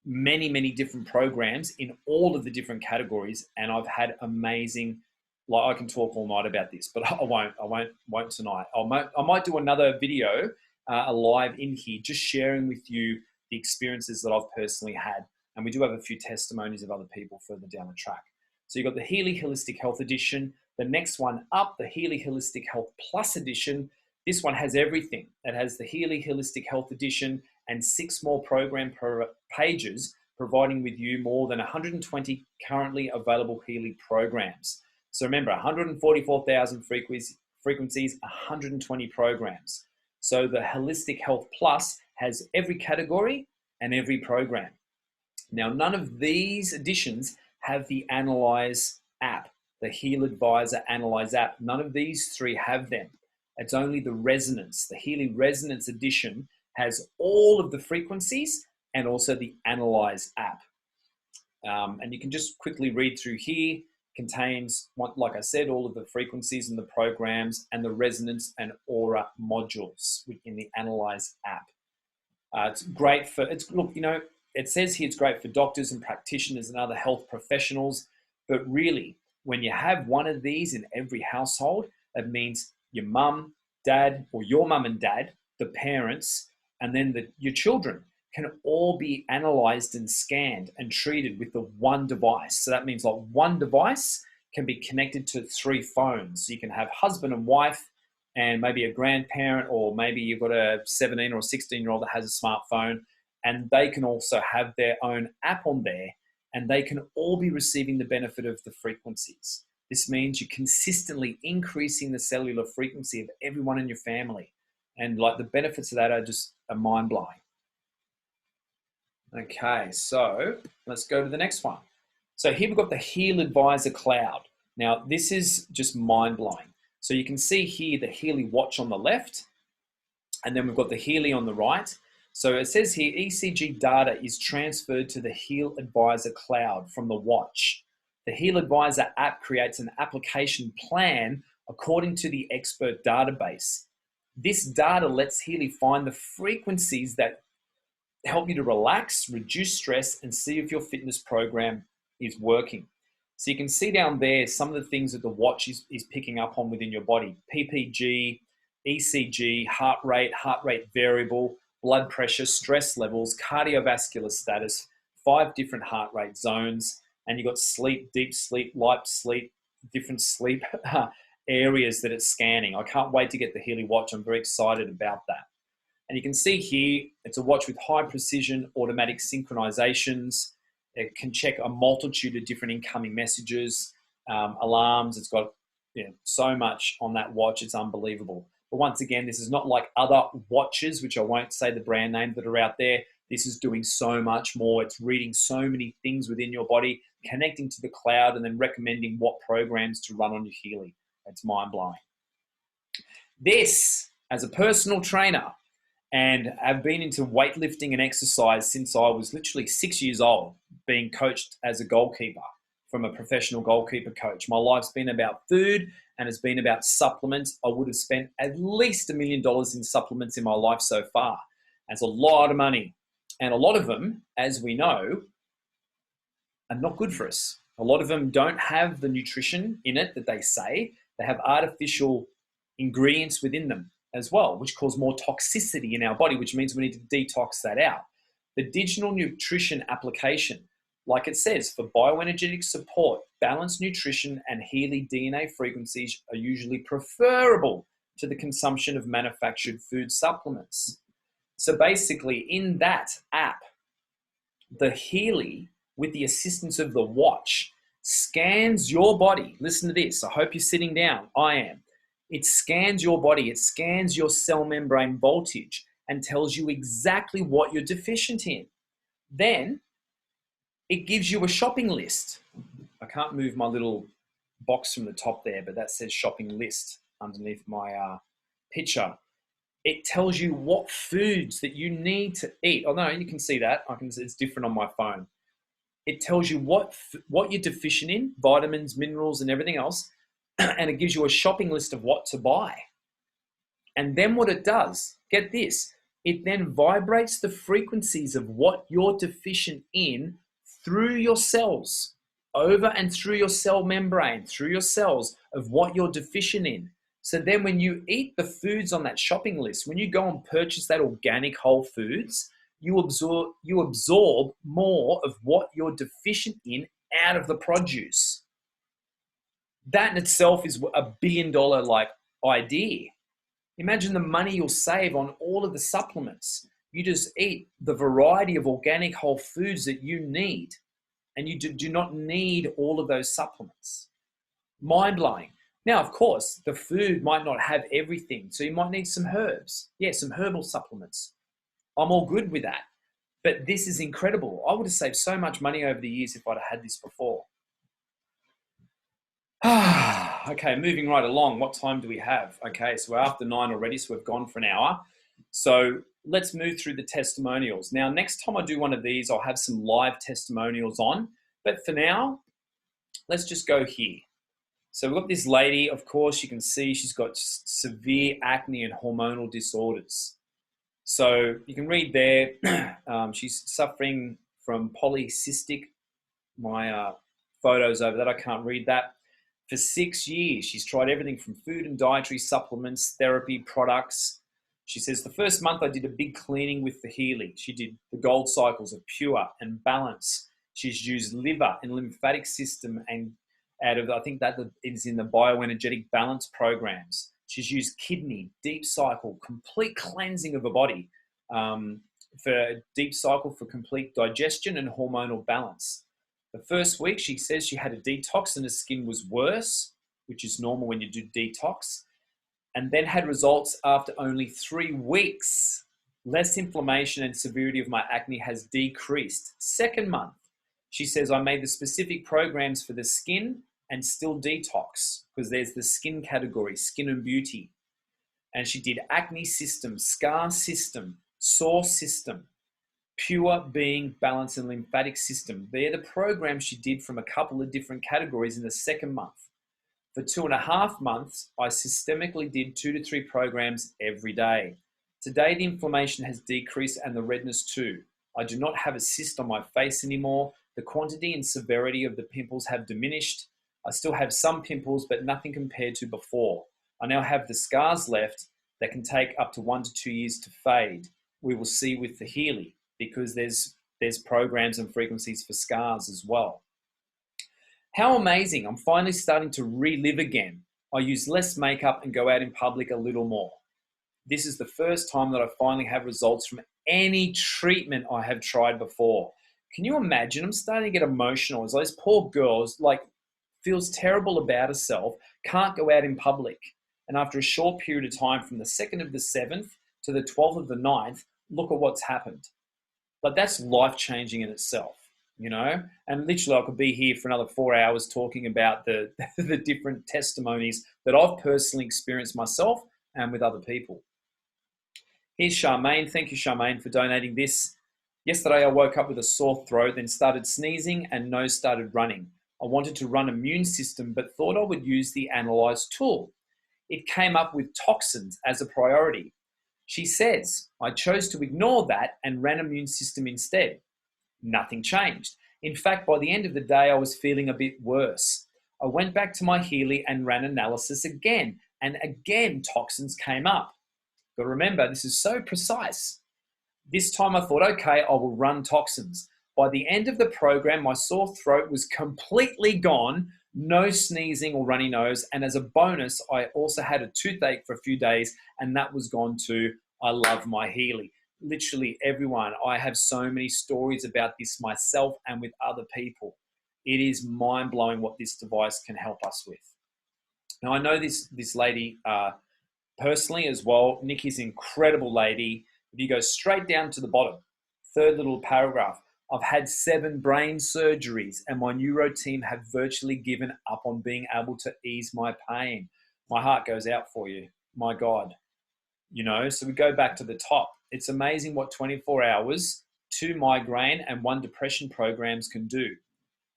many, many different programs in all of the different categories, and I've had amazing, I can talk all night about this, but I won't tonight. I might do another video, a live in here, just sharing with you the experiences that I've personally had. And we do have a few testimonies of other people further down the track. So you've got the Healy Holistic Health Edition. The next one up, the Healy Holistic Health Plus Edition. This one has everything. It has the Healy Holistic Health Edition and 6 more program pages providing with you more than 120 currently available Healy programs. So remember, 144,000 frequencies, 120 programs. So the Holistic Health Plus has every category and every program. Now, none of these editions have the Analyze app, the Heal Advisor Analyze app. None of these three have them. It's only the Resonance. The Healy Resonance edition has all of the frequencies and also the Analyze app. And you can just quickly read through here. Contains, like I said, all of the frequencies and the programs and the resonance and aura modules within the Analyze app. It's great for, look, you know, it says here it's great for doctors and practitioners and other health professionals, but really, when you have one of these in every household, it means your mum, dad, or your mum and dad, the parents, and then your children can all be analyzed and scanned and treated with the one device. So that means like one device can be connected to 3 phones. So you can have husband and wife and maybe a grandparent, or maybe you've got a 17 or 16-year-old that has a smartphone, and they can also have their own app on there, and they can all be receiving the benefit of the frequencies. This means you're consistently increasing the cellular frequency of everyone in your family. And like the benefits of that are just mind-blowing. Okay, so let's go to the next one. So here we've got the Heal Advisor Cloud. Now this is just mind-blowing. So you can see here the Healy watch on the left, and then we've got the Healy on the right. So it says here ECG data is transferred to the Heal Advisor Cloud from the watch. The Heal Advisor app creates an application plan according to the expert database. This data lets Healy find the frequencies that help you to relax, reduce stress, and see if your fitness program is working. So you can see down there some of the things that the watch is picking up on within your body. PPG, ECG, heart rate variable, blood pressure, stress levels, cardiovascular status, 5 different heart rate zones, and you've got sleep, deep sleep, light sleep, different sleep areas that it's scanning. I can't wait to get the Healy watch. I'm very excited about that. And you can see here, it's a watch with high precision automatic synchronizations. It can check a multitude of different incoming messages, alarms. It's got so much on that watch. It's unbelievable. But once again, this is not like other watches, which I won't say the brand name, that are out there. This is doing so much more. It's reading so many things within your body, connecting to the cloud, and then recommending what programs to run on your Healy. It's mind-blowing. This, as a personal trainer, and I've been into weightlifting and exercise since I was literally 6 years old, being coached as a goalkeeper from a professional goalkeeper coach. My life's been about food and it's been about supplements. I would have spent at least $1 million in supplements in my life so far. That's a lot of money. And a lot of them, as we know, are not good for us. A lot of them don't have the nutrition in it that they say. They have artificial ingredients within them as well, which cause more toxicity in our body, which means we need to detox that out. The digital nutrition application, like it says, for bioenergetic support, balanced nutrition and Healy DNA frequencies are usually preferable to the consumption of manufactured food supplements. So basically, in that app, the Healy, with the assistance of the watch, scans your body. Listen to this. I hope you're sitting down. I am. It scans your body. It scans your cell membrane voltage and tells you exactly what you're deficient in. Then it gives you a shopping list. I can't move my little box from the top there, but that says shopping list underneath my picture. It tells you what foods that you need to eat. Oh no, you can see that. It's different on my phone. It tells you what you're deficient in, vitamins, minerals, and everything else, and it gives you a shopping list of what to buy. And then what it does, get this, it then vibrates the frequencies of what you're deficient in through your cells, over and through your cell membrane, through your cells of what you're deficient in. So then when you eat the foods on that shopping list, when you go and purchase that organic whole foods, you absorb more of what you're deficient in out of the produce. That in itself is a $1 billion idea. Imagine the money you'll save on all of the supplements. You just eat the variety of organic whole foods that you need, and you do not need all of those supplements. Mind blowing. Now, of course, the food might not have everything, so you might need some herbs. Yeah, some herbal supplements. I'm all good with that. But this is incredible. I would have saved so much money over the years if I'd have had this before. Okay, moving right along. What time do we have? Okay, so we're after 9 already, so we've gone for an hour. So let's move through the testimonials. Now, next time I do one of these, I'll have some live testimonials on. But for now, let's just go here. So we've got this lady, of course, you can see she's got severe acne and hormonal disorders. So you can read there, she's suffering from polycystic, my photos over that, I can't read that. For 6 years, she's tried everything from food and dietary supplements, therapy, products. She says, the first month I did a big cleaning with the Healy. She did the gold cycles of pure and balance. She's used liver and lymphatic system and out of, I think that is in the bioenergetic balance programs. She's used kidney, deep cycle, complete cleansing of her body for deep cycle for complete digestion and hormonal balance. The first week, she says she had a detox and her skin was worse, which is normal when you do detox, and then had results after only 3 weeks. Less inflammation and severity of my acne has decreased. Second month, she says, I made the specific programs for the skin and still detox, because there's the skin category, skin and beauty. And she did acne system, scar system, sore system, pure being, balance and lymphatic system. They're the programs she did from a couple of different categories in the second month. For 2.5 months, I systemically did 2 to 3 programs every day. Today, the inflammation has decreased and the redness too. I do not have a cyst on my face anymore. The quantity and severity of the pimples have diminished. I still have some pimples, but nothing compared to before. I now have the scars left that can take up to 1 to 2 years to fade. We will see with the Healy, because there's programs and frequencies for scars as well. How amazing. I'm finally starting to relive again. I use less makeup and go out in public a little more. This is the first time that I finally have results from any treatment I have tried before. Can you imagine? I'm starting to get emotional as those poor girls, like, feels terrible about herself, can't go out in public. And after a short period of time, from the 2nd of the 7th to the 12th of the 9th, look at what's happened. But that's life-changing in itself, you know? And literally I could be here for another 4 hours talking about the, the different testimonies that I've personally experienced myself and with other people. Here's Charmaine. Thank you, Charmaine, for donating this. Yesterday I woke up with a sore throat, then started sneezing and nose started running. I wanted to run immune system, but thought I would use the analyze tool. It came up with toxins as a priority. She says, I chose to ignore that and ran immune system instead. Nothing changed. In fact, by the end of the day, I was feeling a bit worse. I went back to my Healy and ran analysis again, and again toxins came up. But remember, this is so precise. This time I thought, okay, I will run toxins. By the end of the program, my sore throat was completely gone, no sneezing or runny nose, and as a bonus, I also had a toothache for a few days, and that was gone too. I love my Healy. Literally everyone, I have so many stories about this myself and with other people. It is mind-blowing what this device can help us with. Now, I know this lady personally as well. Nikki's an incredible lady. If you go straight down to the bottom, third little paragraph, I've had 7 brain surgeries and my neuro team have virtually given up on being able to ease my pain. My heart goes out for you. My God. You know, so we go back to the top. It's amazing what 24 hours, 2 migraine and 1 depression programs can do.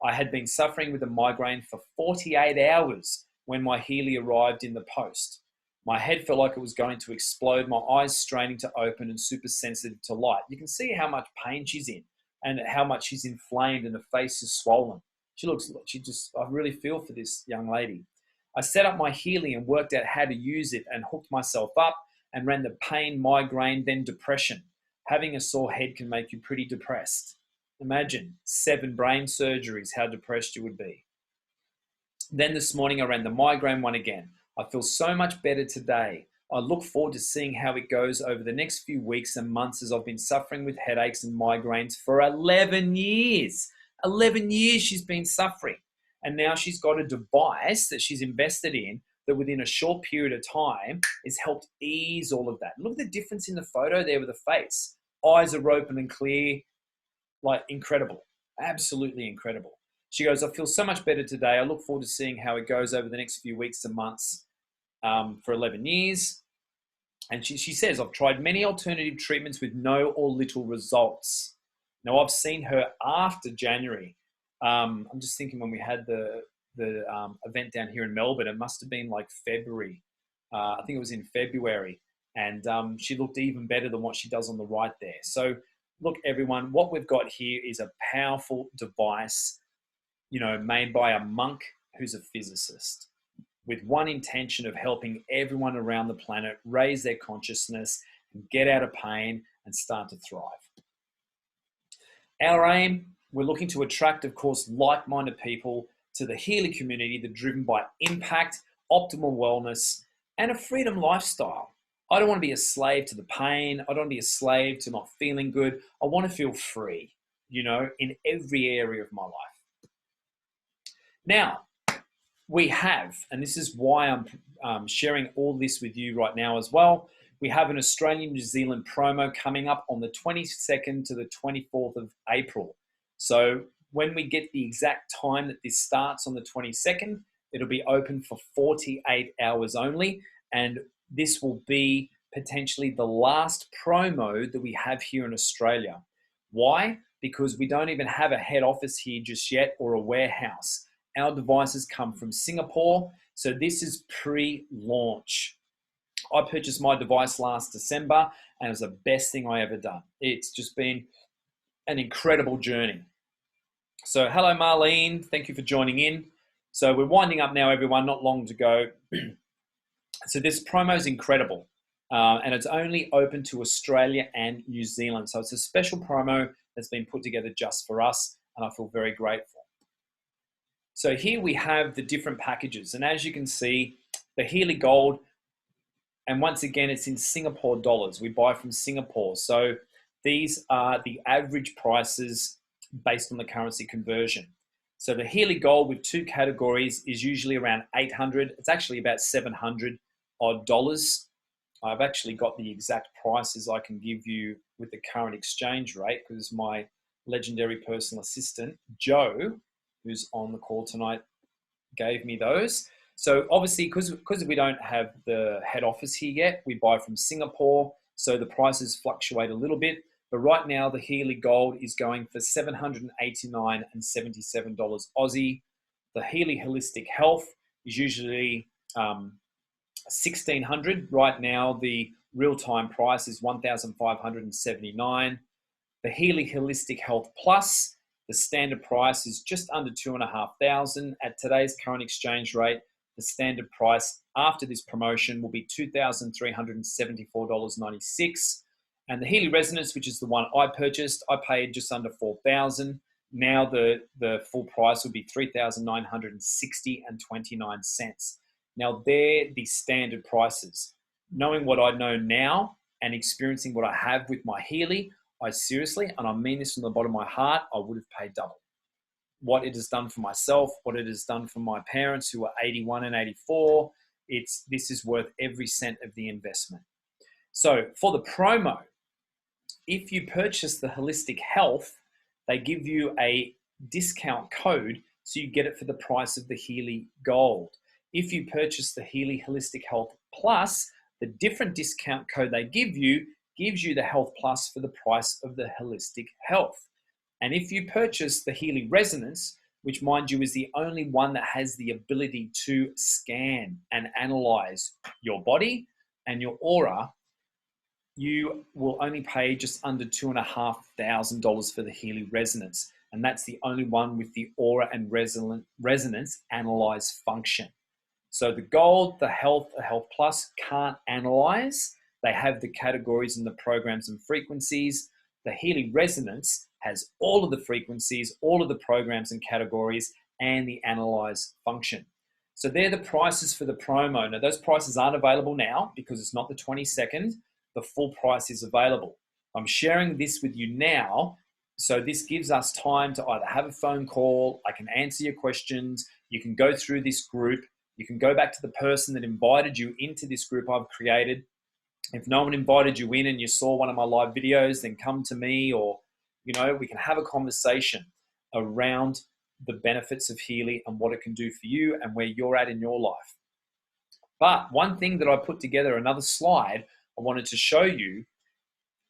I had been suffering with a migraine for 48 hours when my Healy arrived in the post. My head felt like it was going to explode, my eyes straining to open and super sensitive to light. You can see how much pain she's in and how much she's inflamed and the face is swollen. I really feel for this young lady. I set up my Healy and worked out how to use it and hooked myself up and ran the pain, migraine, then depression. Having a sore head can make you pretty depressed. Imagine 7 brain surgeries, how depressed you would be. Then this morning I ran the migraine one again. I feel so much better today. I look forward to seeing how it goes over the next few weeks and months, as I've been suffering with headaches and migraines for 11 years. 11 years she's been suffering. And now she's got a device that she's invested in that within a short period of time has helped ease all of that. Look at the difference in the photo there with the face. Eyes are open and clear, like incredible, absolutely incredible. She goes, I feel so much better today. I look forward to seeing how it goes over the next few weeks and months for 11 years. And she says, I've tried many alternative treatments with no or little results. Now, I've seen her after January. I'm just thinking when we had the event down here in Melbourne, it must have been like February. I think it was in February. And she looked even better than what she does on the right there. So look, everyone, what we've got here is a powerful device, made by a monk who's a physicist, with one intention of helping everyone around the planet raise their consciousness and get out of pain and start to thrive. Our aim, we're looking to attract, of course, like-minded people to the Healy community that are driven by impact, optimal wellness, and a freedom lifestyle. I don't want to be a slave to the pain. I don't want to be a slave to not feeling good. I want to feel free, in every area of my life. Now, we have, and this is why I'm sharing all this with you right now as well, we have an Australian-New Zealand promo coming up on the 22nd to the 24th of April. So when we get the exact time that this starts on the 22nd, it'll be open for 48 hours only, and this will be potentially the last promo that we have here in Australia. Why? Because we don't even have a head office here just yet or a warehouse. Our devices come from Singapore, so this is pre-launch. I purchased my device last December, and it was the best thing I ever done. It's just been an incredible journey. So hello, Marlene. Thank you for joining in. So we're winding up now, everyone, not long to go. So this promo is incredible, and it's only open to Australia and New Zealand. So it's a special promo that's been put together just for us, and I feel very grateful. So here we have the different packages, and as you can see, the Healy Gold, and once again, it's in Singapore dollars. We buy from Singapore. So these are the average prices based on the currency conversion. So the Healy Gold with 2 categories is usually around 800. It's actually about 700 odd dollars. I've actually got the exact prices I can give you with the current exchange rate, because my legendary personal assistant, Joe, who's on the call tonight, gave me those. So obviously, because we don't have the head office here yet, we buy from Singapore, so the prices fluctuate a little bit. But right now, the Healy Gold is going for $789 and $77 Aussie. The Healy Holistic Health is usually $1,600. Right now, the real-time price is $1,579. The Healy Holistic Health Plus, the standard price is just under $2,500. At today's current exchange rate, the standard price after this promotion will be $2,374.96. And the Healy Resonance, which is the one I purchased, I paid just under $4,000. Now the full price will be $3,960.29. Now they're the standard prices. Knowing what I know now and experiencing what I have with my Healy, I seriously, and I mean this from the bottom of my heart, I would have paid double. What it has done for myself, what it has done for my parents who are 81 and 84, this is worth every cent of the investment. So for the promo, if you purchase the Holistic Health, they give you a discount code, so you get it for the price of the Healy Gold. If you purchase the Healy Holistic Health Plus, the different discount code they give you gives you the Health Plus for the price of the Holistic Health. And if you purchase the Healy Resonance, which mind you is the only one that has the ability to scan and analyze your body and your aura, you will only pay just under $2,500 for the Healy Resonance. And that's the only one with the aura and resonance analyze function. So the Gold, the Health Plus can't analyze. They have the categories and the programs and frequencies. The Healy Resonance has all of the frequencies, all of the programs and categories, and the analyze function. So they're the prices for the promo. Now, those prices aren't available now because it's not the 22nd. The full price is available. I'm sharing this with you now, so this gives us time to either have a phone call, I can answer your questions, you can go through this group, you can go back to the person that invited you into this group I've created. If no one invited you in and you saw one of my live videos, then come to me, or, we can have a conversation around the benefits of Healy and what it can do for you and where you're at in your life. But one thing that I put together, another slide I wanted to show you.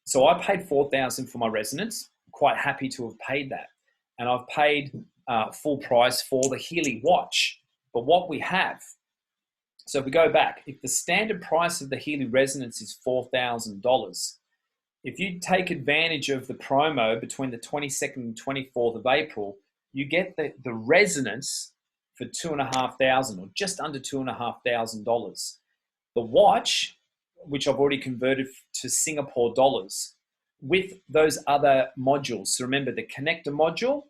So I paid $4,000 for my resonance. I'm quite happy to have paid that. And I've paid full price for the Healy watch. But what we have, so if we go back, if the standard price of the Healy resonance is $4,000, if you take advantage of the promo between the 22nd and 24th of April, you get the resonance for $2,500 or just under $2,500. The watch, which I've already converted to Singapore dollars, with those other modules. So remember, the connector module,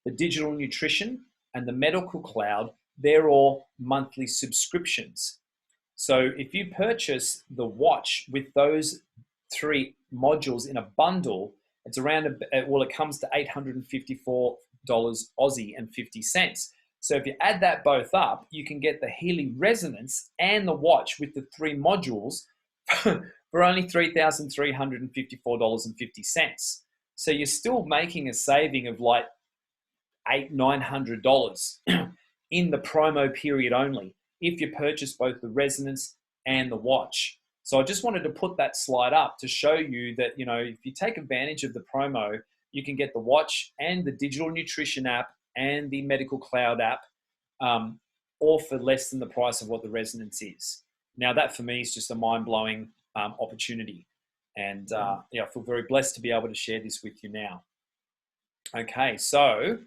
the digital nutrition, and the medical cloud, they're all monthly subscriptions. So if you purchase the watch with those 3 modules in a bundle, it's around, it comes to $854 Aussie and 50 cents. So if you add that both up, you can get the Healy resonance and the watch with the 3 modules for only $3,354.50. So you're still making a saving of like $900 in the promo period only if you purchase both the resonance and the watch. So I just wanted to put that slide up to show you that, if you take advantage of the promo, you can get the watch and the digital nutrition app and the medical cloud app, all for less than the price of what the resonance is. Now that for me is just a mind-blowing opportunity. And I feel very blessed to be able to share this with you now. Okay, so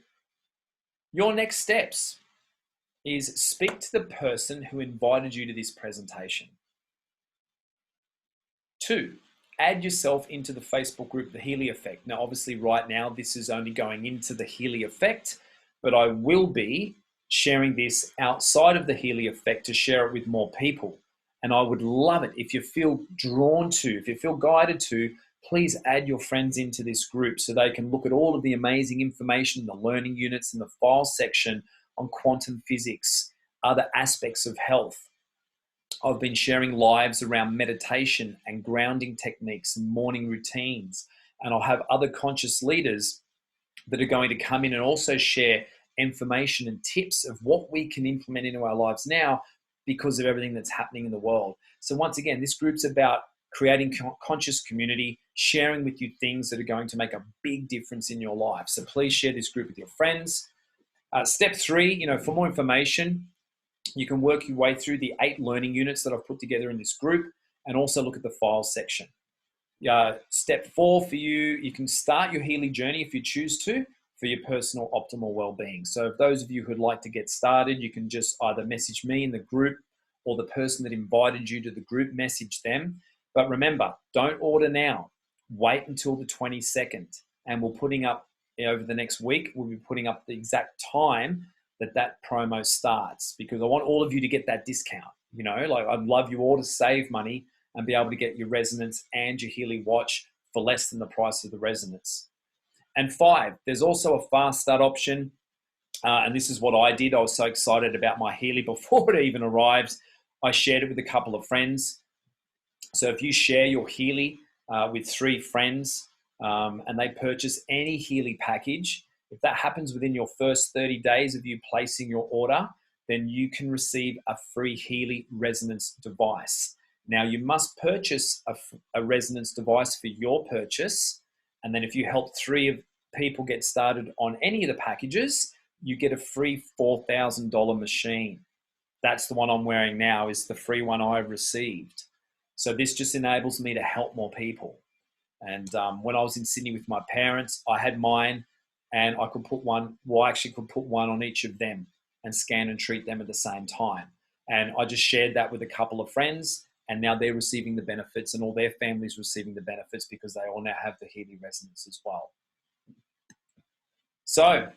your next steps is speak to the person who invited you to this presentation. 2, add yourself into the Facebook group, The Healy Effect. Now, obviously right now, this is only going into the Healy Effect, but I will be sharing this outside of the Healy Effect to share it with more people. And I would love it if you feel drawn to, if you feel guided to, please add your friends into this group so they can look at all of the amazing information, the learning units and the file section on quantum physics, other aspects of health. I've been sharing lives around meditation and grounding techniques and morning routines. And I'll have other conscious leaders that are going to come in and also share information and tips of what we can implement into our lives now because of everything that's happening in the world. So once again, this group's about creating conscious community, sharing with you things that are going to make a big difference in your life. So please share this group with your friends. Step 3, for more information, you can work your way through the 8 learning units that I've put together in this group and also look at the files section. Step 4 for you, you can start your Healy journey if you choose to for your personal optimal well-being. So if those of you who'd like to get started, you can just either message me in the group or the person that invited you to the group, message them. But remember, don't order now. Wait until the 22nd. And we're putting up, over the next week, we'll be putting up the exact time that promo starts, because I want all of you to get that discount. I'd love you all to save money and be able to get your resonance and your Healy watch for less than the price of the resonance. And 5, there's also a fast start option. And this is what I did. I was so excited about my Healy before it even arrived. I shared it with a couple of friends. So if you share your Healy with 3 friends and they purchase any Healy package, if that happens within your first 30 days of you placing your order, then you can receive a free Healy resonance device. Now, you must purchase a resonance device for your purchase. And then if you help 3 people get started on any of the packages, you get a free $4,000 machine. That's the one I'm wearing now, is the free one I received. So this just enables me to help more people. And when I was in Sydney with my parents, I had mine, and I could put one, I actually could put one on each of them and scan and treat them at the same time. And I just shared that with a couple of friends, and now they're receiving the benefits, and all their families receiving the benefits because they all now have the Healy resonance as well. So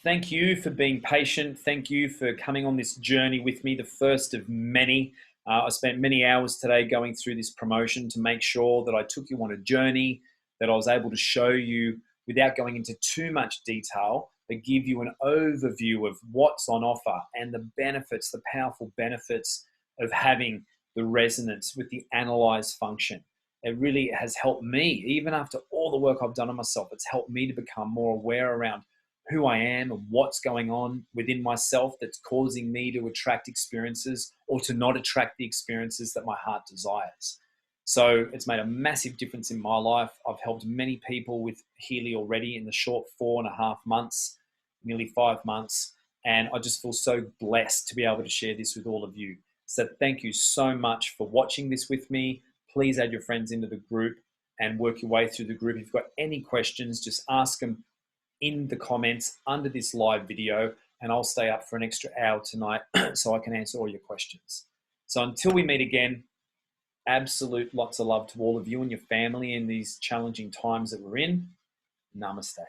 Thank you for being patient. Thank you for coming on this journey with me, the first of many. I spent many hours today going through this promotion to make sure that I took you on a journey, that I was able to show you without going into too much detail, but give you an overview of what's on offer and the benefits, the powerful benefits of having the resonance with the analyze function. It really has helped me, even after all the work I've done on myself, it's helped me to become more aware around who I am and what's going on within myself that's causing me to attract experiences or to not attract the experiences that my heart desires. So it's made a massive difference in my life. I've helped many people with Healy already in the short 4.5 months, nearly 5 months. And I just feel so blessed to be able to share this with all of you. So thank you so much for watching this with me. Please add your friends into the group and work your way through the group. If you've got any questions, just ask them in the comments under this live video, and I'll stay up for an extra hour tonight so I can answer all your questions. So until we meet again, absolute lots of love to all of you and your family in these challenging times that we're in. Namaste.